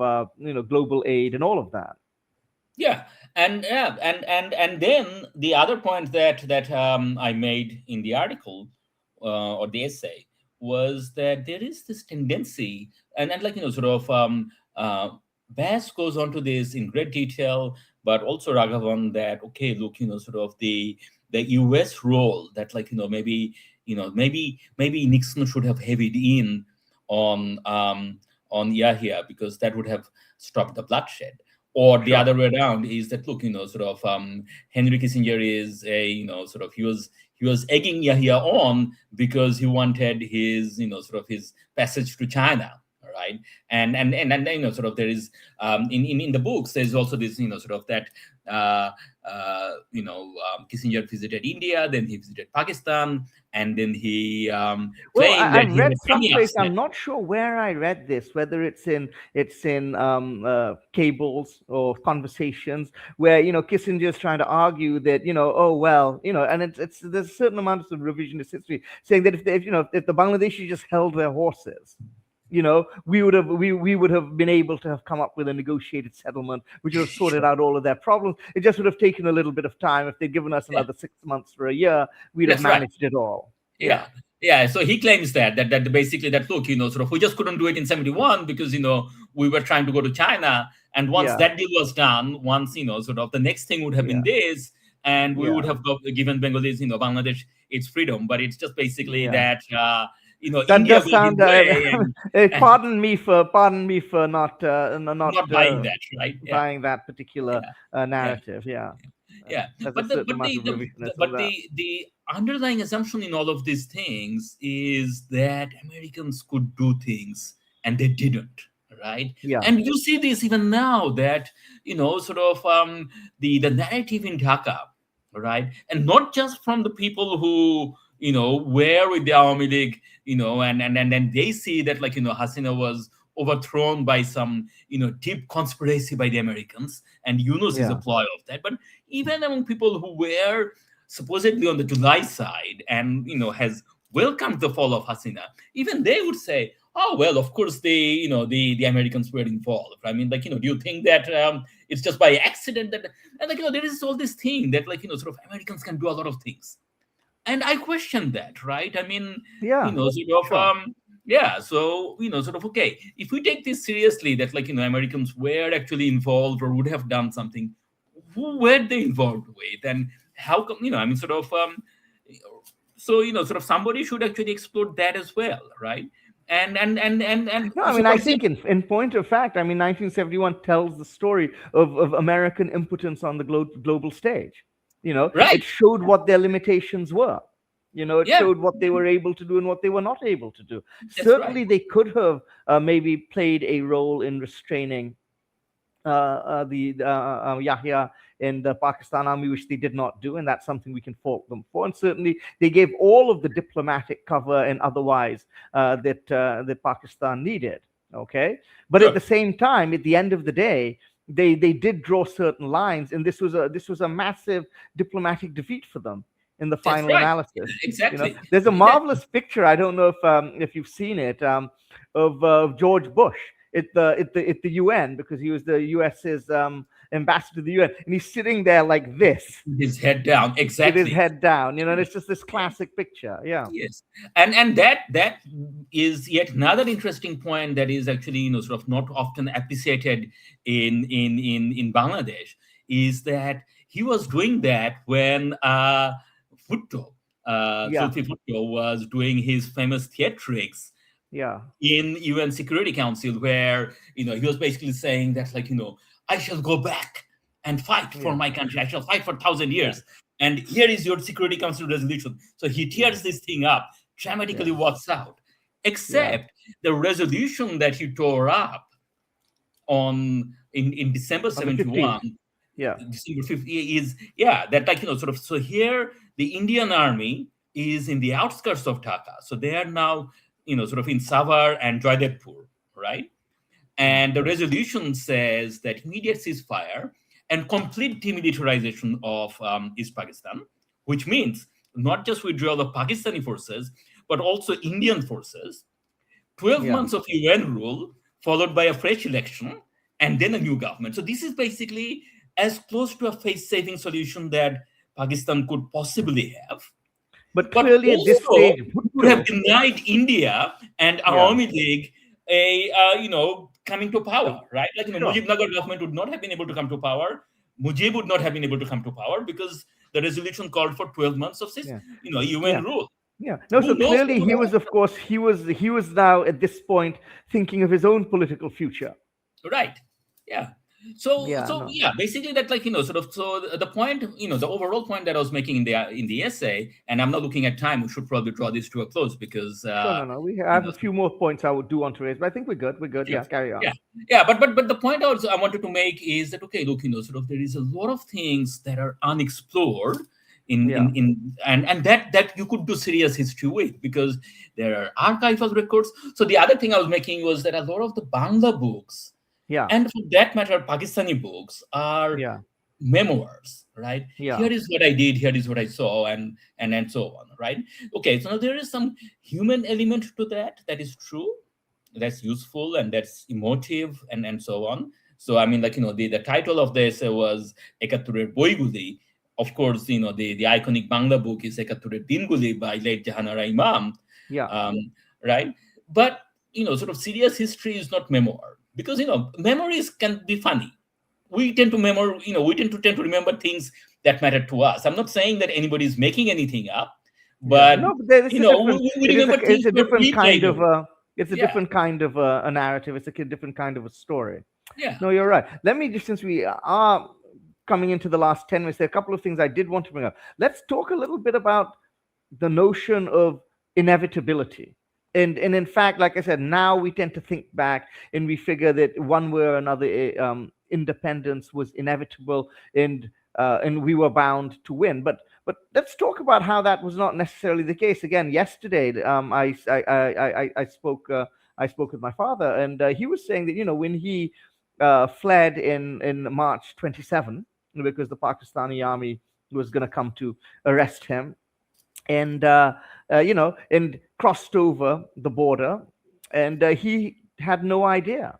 global aid and all of that. Yeah, and then the other point that I made in the article, or the essay, was that there is this tendency, and like sort of Bass goes on to this in great detail, but also Raghavan, that okay, look, sort of the U.S. role, that like maybe Nixon should have heavied in on Yahya, because that would have stopped the bloodshed. Or the Sure. other way around is that, look, sort of Henry Kissinger is a sort of he was egging Yahya on because he wanted his sort of his passage to China, right? And sort of there is in the books there's also this sort of that Kissinger visited India, then he visited Pakistan, and then he Well, claimed that I've he read had tummy someplace. upset. I'm not sure where I read this. Whether it's in cables or conversations where Kissinger is trying to argue that oh well and it's there's a certain amount of revisionist history saying that if the Bangladeshi just held their horses, we would have been able to have come up with a negotiated settlement which would have sorted Sure. out all of their problems. It just would have taken a little bit of time. If they'd given us Yeah, another 6 months or a year, we'd have that's right. managed it all. Yeah. Yeah, yeah. So he claims that basically that, look, sort of we just couldn't do it in 71 because we were trying to go to China, and once Yeah. that deal was done, once sort of the next thing would have been Yeah. this, and we would Yeah. have given Bengalis Bangladesh its freedom. But it's just basically Yeah. that That India does will give sound. way, and Pardon me for not not buying that, right? Yeah, buying that particular yeah, yeah, narrative. Yeah, yeah. there's a But the certain but amount the, of the revisionism but there. the underlying assumption in all of these things is that Americans could do things and they didn't, right? Yeah, And you see this even now, that sort of the narrative in Dhaka, right? And not just from the people who were with the Army League, and they see that, like, Hasina was overthrown by some deep conspiracy by the Americans, and Yunus is a yeah, ploy of that. But even among people who were supposedly on the July side and has welcomed the fall of Hasina, even they would say, oh well, of course the Americans were involved. I mean, like, do you think that it's just by accident that, and, like, there is all this thing that, like, sort of Americans can do a lot of things, and I question that, right? I mean, yeah. sort of Sure. yeah. So sort of, okay, if we take this seriously, that, like, Americans were actually involved or would have done something, who were they involved with, and how come, I mean, sort of so sort of somebody should actually explore that as well, right? And No, I so, mean, for I think example, in point of fact, I mean, 1971 tells the story of American impotence on the global stage. right, It showed what their limitations were. It yeah, showed what they were able to do and what they were not able to do. that's right. Certainly, they could have maybe played a role in restraining the Yahya in the Pakistan army, which they did not do, and that's something we can fault them for. And certainly, they gave all of the diplomatic cover and otherwise that Pakistan needed. Okay, but at Sure, the same time, at the end of the day, they did draw certain lines, and this was a massive diplomatic defeat for them in the that's final right, analysis. exactly. There's a That, marvelous picture. I don't know if you've seen it, of George Bush at the UN, because he was the US's ambassador to the UN, and he's sitting there like this his head down, with his exactly. head down. And it's just this classic picture. Yeah, Yes, and that is yet another interesting point that is actually sort of not often appreciated in Bangladesh, is that he was doing that when Bhutto, yeah, Zulfi Bhutto, was doing his famous theatrics yeah, in UN Security Council, where he was basically saying that, like, I shall go back and fight for yeah, my country. I shall fight for 1,000 yeah, years. And here is your Security Council resolution. So he yeah, tears this thing up, yeah, dramatically walks out. yeah. Except the resolution that he tore up in December On the 15th. 71, Yeah, December 50, is, yeah, that, like, sort of, so here the Indian army is in the outskirts of Dhaka. So they are now sort of in Savar and Joydepur, right? And the resolution says that immediate ceasefire and complete demilitarization of East Pakistan, which means not just withdrawal of Pakistani forces, but also Indian forces, 12 yeah. months of UN rule, followed by a fresh election, and then a new government. So this is basically as close to a face-saving solution that Pakistan could possibly have. But But clearly, at this also, stage, it would have Bhutto. denied India and Yeah, Army League a coming to uh, power, right? Like, sure. Mujibnagar government would not have been able to come to power. Mujib would not have been able to come to power because the resolution called for 12 months of Yeah, UN yeah. rule. Yeah. No, so Who knows clearly what would he have was, of course, he was now at this point thinking of his own political future. happened. Right? Yeah. So Yeah, no. yeah, basically that, like, sort of, so the point, the overall point that I was making in the essay, and I'm not looking at time. We should probably draw this to a close because Sure, no. I you have know a few more points I would do want to raise, but I think we're good. We're good. Sure. Yeah, carry on. Yeah, yeah, but the point also I wanted to make is that, okay, look, sort of there is a lot of things that are unexplored Yeah, and that you could do serious history with, because there are archival records. So the other thing I was making was that a lot of the Bangla books, yeah, and for that matter, Pakistani books, are yeah, memoirs, right? yeah. Here is what I did, here is what I saw, and so on, right? Okay, so now there is some human element to that is true, that's useful, and that's emotive, and so on. So I mean, like, the title of the essay was Ekatturer Boiguli. Of course, the iconic Bangla book is Ekatturer Dinguli by late Jahanara Imam, Yeah, um, right? But sort of serious history is not memoir, because memories can be funny. We tend to tend to remember things that matter to us. I'm not saying that anybody is making anything up, Yeah. But No, but there, it's a different. we It is remember a. It's things a were different kind of replayable. a. It's a Yeah, different kind of a narrative. It's a different kind of a story. yeah. No, you're right. Let me just, since we are coming into the last 10 minutes, there are a couple of things I did want to bring up. Let's talk a little bit about the notion of inevitability. And in fact, like I said, now we tend to think back and we figure that one way or another, independence was inevitable, and we were bound to win. But let's talk about how that was not necessarily the case. Again, yesterday, I spoke with my father, and he was saying that when he fled in March 27, because the Pakistani army was going to come to arrest him, and and crossed over the border, and he had no idea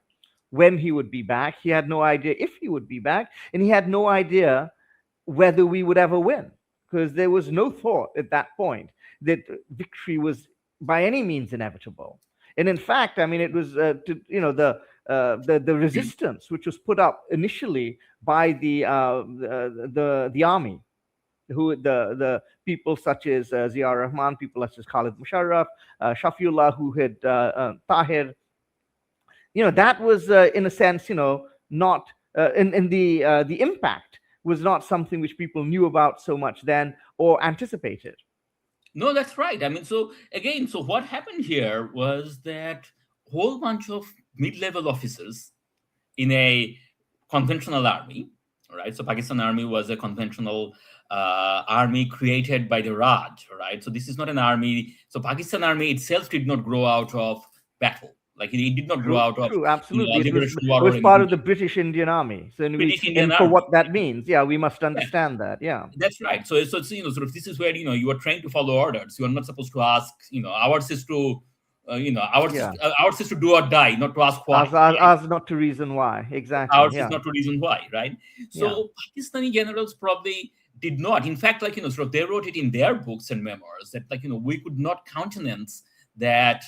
when he would be back. He had no idea if he would be back, and he had no idea whether we would ever win, because there was no thought at that point that victory was by any means inevitable. And in fact, I mean, it was the resistance which was put up initially by the army, who the people such as Zia Rahman, people such as Khalid Musharraf, Shafiullah, who had Tahir, that was in a sense, not in the impact was not something which people knew about so much then or anticipated. No, that's right. I mean, so again, so what happened here was that whole bunch of mid-level officers in a conventional army, right? So Pakistan army was a conventional army created by the Raj, right? So this is not an army. So Pakistan army itself did not grow out of battle. Like it did not grow True, out of true, absolutely. It was liberation war it or was part of anything. the British Indian Army. So British Indian and for army. what that means, yeah, we must Yeah. understand that. Yeah. That's right. So it's sort of this is where you are trained to follow orders. You are not supposed to ask. Ours is to Yeah. ours is to do or die, not to ask why. Right? As not to reason why. Exactly. Ours is Yeah. not to reason why. Right. Yeah. So Pakistani generals probably did not. In fact, sort of they wrote it in their books and memoirs that we could not countenance that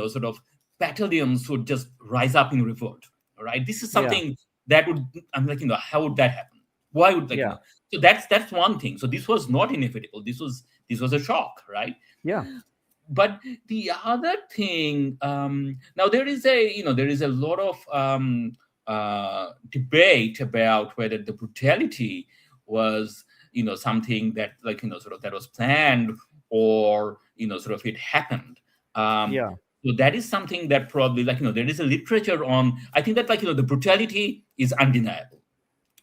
sort of battalions would just rise up in revolt. Right. This is Yeah. something that would. I'm how would that happen? Why would Yeah. So that's one thing. So this was not inevitable. This was a shock, right? Yeah. But the other thing, now there is a lot of debate about whether the brutality was something that sort of that was planned, or sort of it happened. Yeah. So that is something that probably there is a literature on. I think that the brutality is undeniable.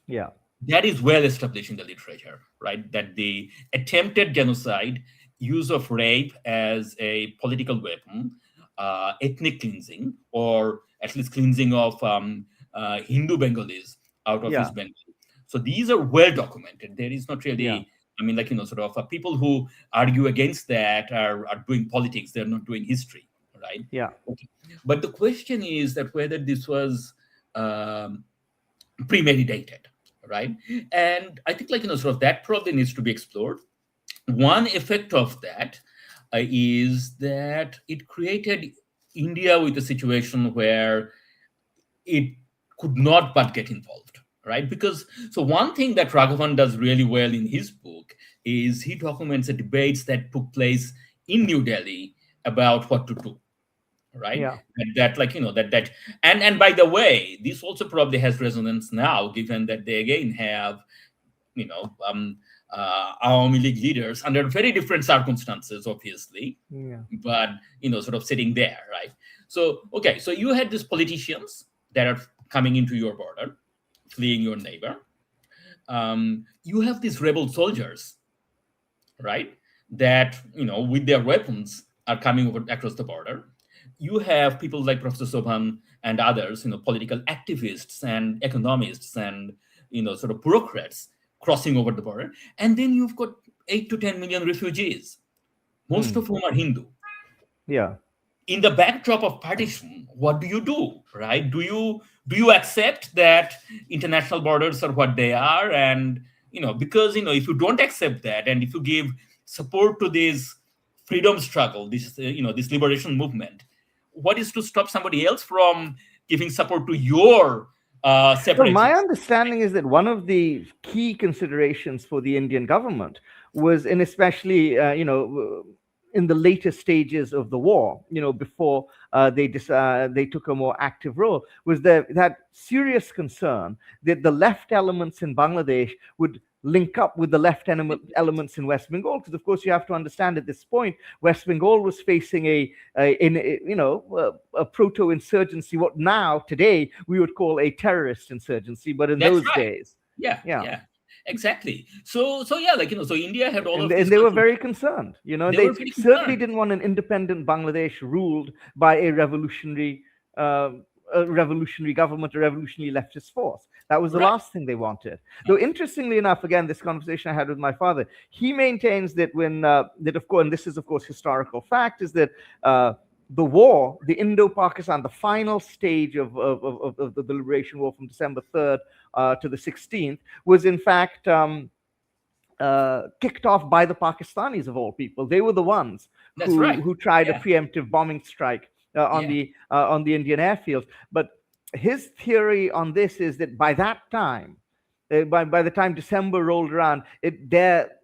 Yeah. That is well established in the literature, right? That the attempted genocide, use of rape as a political weapon, ethnic cleansing, or at least cleansing of Hindu Bengalis out of Yeah. East Bengal. So these are well documented. There is not really, Yeah. I mean, sort of people who argue against that are doing politics. They're not doing history, right? Yeah. Okay. But the question is that whether this was premeditated, right? And I think sort of that probably needs to be explored. One effect of that is that it created India with a situation where it could not but get involved, right? Because so one thing that Raghavan does really well in his book is he documents the debates that took place in New Delhi about what to do, right? Yeah. That and by the way, this also probably has resonance now, given that they again have Awami League leaders under very different circumstances, obviously, Yeah. but sort of sitting there, right? So okay, so you had these politicians that are coming into your border, fleeing your neighbor. You have these rebel soldiers, right? That with their weapons are coming over across the border. You have people like Professor Sobhan and others, political activists and economists and sort of bureaucrats crossing over the border, and then you've got 8 to 10 million refugees, most of whom are Hindu. Yeah. In the backdrop of partition, what do you do, right? Do you accept that international borders are what they are, and because if you don't accept that, and if you give support to this freedom struggle, this this liberation movement, what is to stop somebody else from giving support to your Well, separation? my understanding is that one of the key considerations for the Indian government was, and especially in the later stages of the war, before they took a more active role, was that serious concern that the left elements in Bangladesh would link up with the left elements in West Bengal, because of course you have to understand at this point West Bengal was facing a proto-insurgency, what now today we would call a terrorist insurgency, but in That's those right. days, Yeah. Exactly. So yeah, so India had all of and these. they were very concerned. They They were very certainly concerned. didn't want an independent Bangladesh ruled by a revolutionary government, a revolutionary leftist force. That was the Right. last thing they wanted. Though interestingly enough, again, this conversation I had with my father, he maintains that that of course, and this is of course historical fact, is that the war, the Indo-Pakistan, the final stage of the liberation war from December 3rd to the 16th, was in fact kicked off by the Pakistanis of all people. They were the ones That's right. who tried a Yeah. preemptive bombing strike on the Indian airfields. But his theory on this is that by that time, by the time December rolled around, their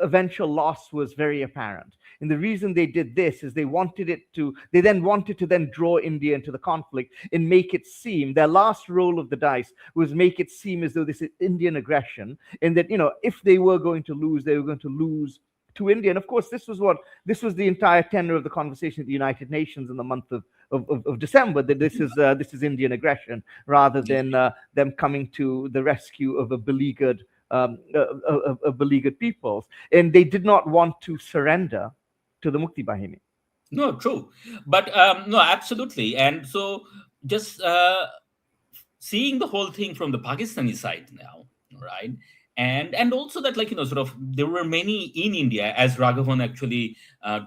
eventual loss was very apparent. And the reason they did this is they wanted to then draw India into the conflict and make it seem, their last roll of the dice was make it seem as though this is Indian aggression, and that, if they were going to lose, they were going to lose to India. And of course, this was the entire tenor of the conversation at the United Nations in the month of December, that this is Indian aggression, rather than them coming to the rescue of a beleaguered peoples. And they did not want to surrender to the Mukti Bahini. No, true. But no, absolutely. And so just seeing the whole thing from the Pakistani side now, right? And also that, sort of, there were many in India, as Raghavan actually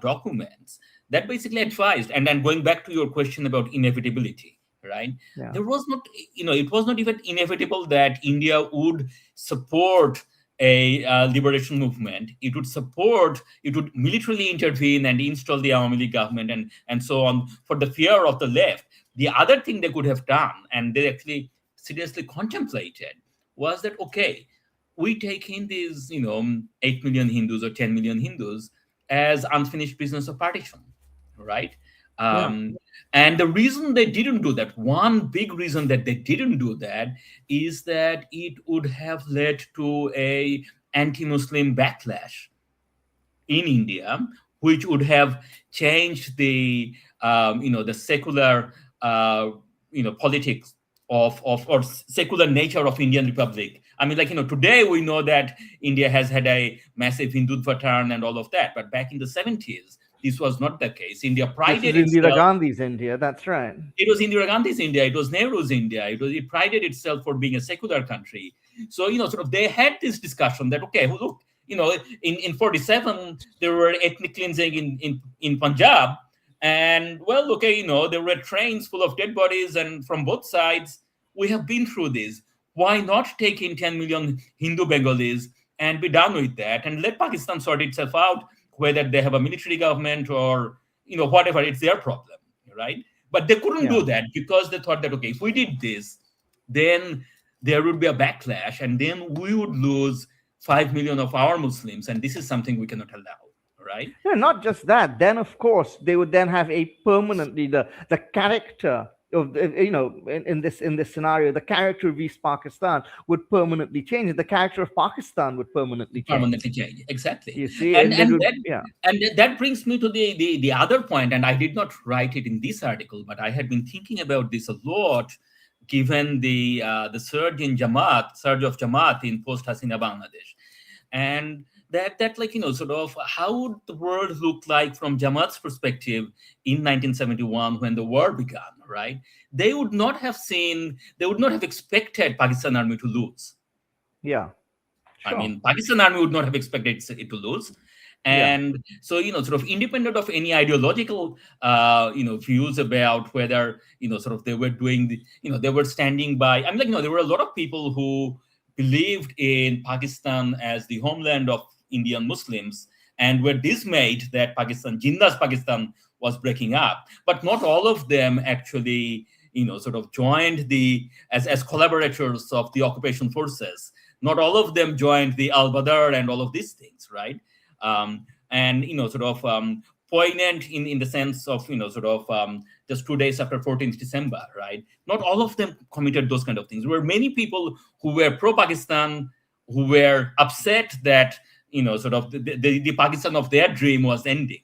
documents, that basically advised. And then going back to your question about inevitability, right? Yeah. There was not, it was not even inevitable that India would support a liberation movement. It would militarily intervene and install the Awami League government and so on, for the fear of the left. The other thing they could have done, and they actually seriously contemplated, was that, okay, we take in these 8 million Hindus or 10 million Hindus as unfinished business of partition, right? And the reason they didn't do that, one big reason that they didn't do that, is that it would have led to a anti-Muslim backlash in India, which would have changed the the secular politics of or secular nature of Indian Republic. I mean, today we know that India has had a massive Hindutva turn and all of that, but back in the 70s, this was not the case. India prided itself. Indira Gandhi's India, that's right. It was Indira Gandhi's India. It was Nehru's India. It prided itself for being a secular country. So, sort of, they had this discussion that, okay, well, look, in 47, there were ethnic cleansing in Punjab. And, well, okay, there were trains full of dead bodies, and from both sides, we have been through this. Why not take in 10 million Hindu Bengalis and be done with that, and let Pakistan sort itself out, whether they have a military government or, whatever, it's their problem, right? But they couldn't do that, because they thought that, okay, if we did this, then there would be a backlash, and then we would lose 5 million of our Muslims, and this is something we cannot allow, right? No, not just that. Then, of course, they would then have a permanently the character of in this scenario, the character of East Pakistan would permanently change. The character of Pakistan would permanently change. Exactly. You see, and that brings me to the other point, and I did not write it in this article, but I had been thinking about this a lot, given the surge of Jamaat in post Hasina Bangladesh, and that sort of, how would the world look like from Jamaat's perspective in 1971 when the war began, right? They would not have expected Pakistan Army to lose. Yeah. Sure. I mean, Pakistan Army would not have expected it to lose. And so, sort of, independent of any ideological, views about whether, sort of, they were doing they were standing by. I mean, there were a lot of people who believed in Pakistan as the homeland of Indian Muslims and were dismayed that Jinda's Pakistan was breaking up. But not all of them actually, sort of joined as collaborators of the occupation forces. Not all of them joined the Al-Badr and all of these things, right? And sort of poignant in the sense of sort of just 2 days after 14th December, right? Not all of them committed those kind of things. There were many people who were pro-Pakistan, who were upset that sort of the Pakistan of their dream was ending,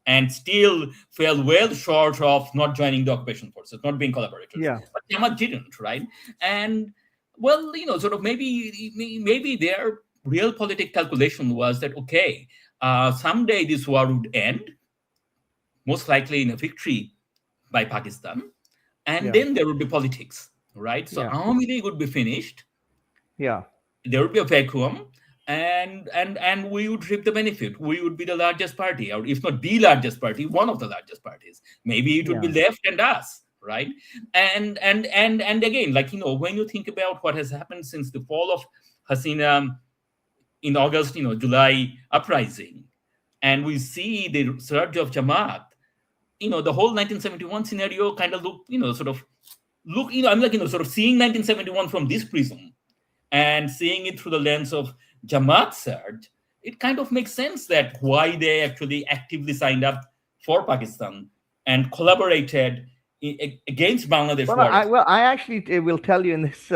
and still fell well short of not joining the occupation forces, not being collaborators. Yeah. But Jamaat didn't, right? And well, sort of maybe their real political calculation was that, okay, someday this war would end, most likely in a victory by Pakistan, and then there would be politics, right? So Awami League would be finished. Yeah. There would be a vacuum, and we would reap the benefit. We would be the largest party, or if not the largest party, one of the largest parties. Maybe it would be left and us, right? And again, like when you think about what has happened since the fall of Hasina in August, July uprising, and we see the surge of Jamaat, the whole 1971 scenario kind of look, I'm like, sort of seeing 1971 from this prism and seeing it through the lens of Jamaat surge, it kind of makes sense that why they actually actively signed up for Pakistan and collaborated against Bangladesh. I actually will tell you in this,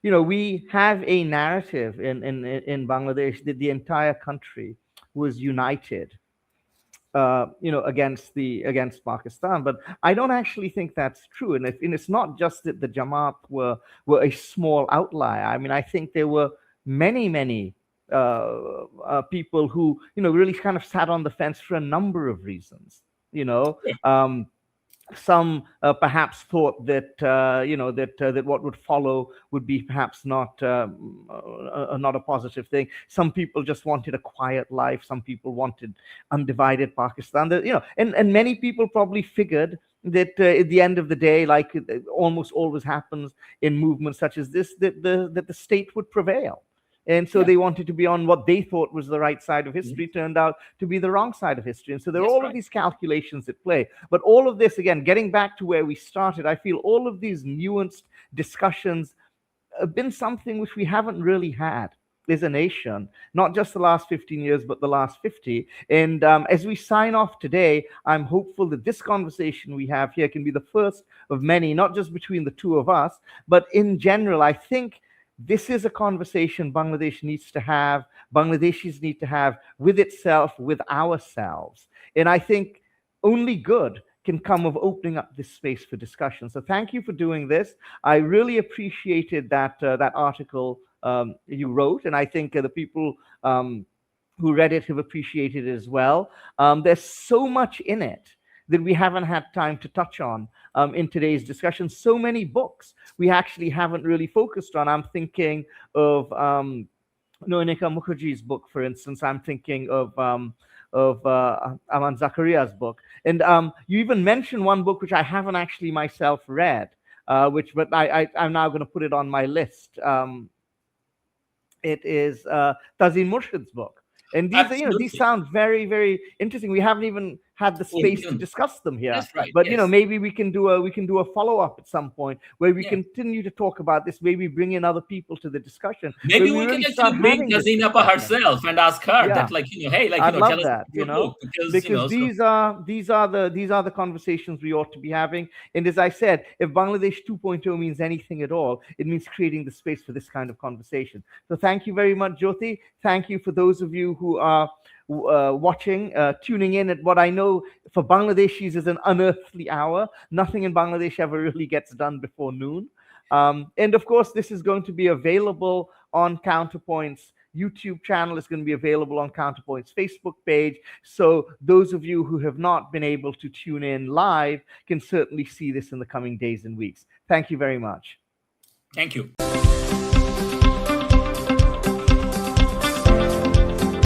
we have a narrative in Bangladesh that the entire country was united, against Pakistan. But I don't actually think that's true. And it's not just that the Jamaat were a small outlier. I mean, I think there were many people who, really kind of sat on the fence for a number of reasons. Some perhaps thought that that what would follow would be perhaps not a positive thing. Some people just wanted a quiet life. Some people wanted undivided Pakistan. And many people probably figured that at the end of the day, like it almost always happens in movements such as this, that the state would prevail. And so they wanted to be on what they thought was the right side of history, turned out to be the wrong side of history. And so there are all of these calculations at play. But all of this, again, getting back to where we started, I feel all of these nuanced discussions have been something which we haven't really had as a nation, not just the last 15 years, but the last 50. And as we sign off today, I'm hopeful that this conversation we have here can be the first of many, not just between the two of us, but in general. I think this is a conversation Bangladesh needs to have, Bangladeshis need to have with itself, with ourselves. And I think only good can come of opening up this space for discussion. So thank you for doing this. I really appreciated that article you wrote, and I think the people who read it have appreciated it as well. There's so much in it that we haven't had time to touch on in today's discussion. So many books we actually haven't really focused on. I'm thinking of Noinika Mukherjee's book, for instance. I'm thinking of Aman Zakaria's book. And you even mentioned one book which I haven't actually myself read, but I'm now going to put it on my list. It is Tazeen Murshid's book. And these sound very, very interesting. We haven't even had the space to discuss them here. That's right. But maybe we can do a follow-up at some point where we continue to talk about this. Maybe bring in other people to the discussion. Maybe we can actually bring Tazeen up herself and ask her that, hey, I'd love tell that, us because these are the conversations we ought to be having. And as I said, if Bangladesh 2.0 means anything at all, it means creating the space for this kind of conversation. So thank you very much, Jyoti. Thank you for those of you who are watching, tuning in at what I know for Bangladeshis is an unearthly hour. Nothing in Bangladesh ever really gets done before noon. And of course, this is going to be available on Counterpoint's YouTube channel. It's going to be available on Counterpoint's Facebook page. So those of you who have not been able to tune in live can certainly see this in the coming days and weeks. Thank you very much. Thank you.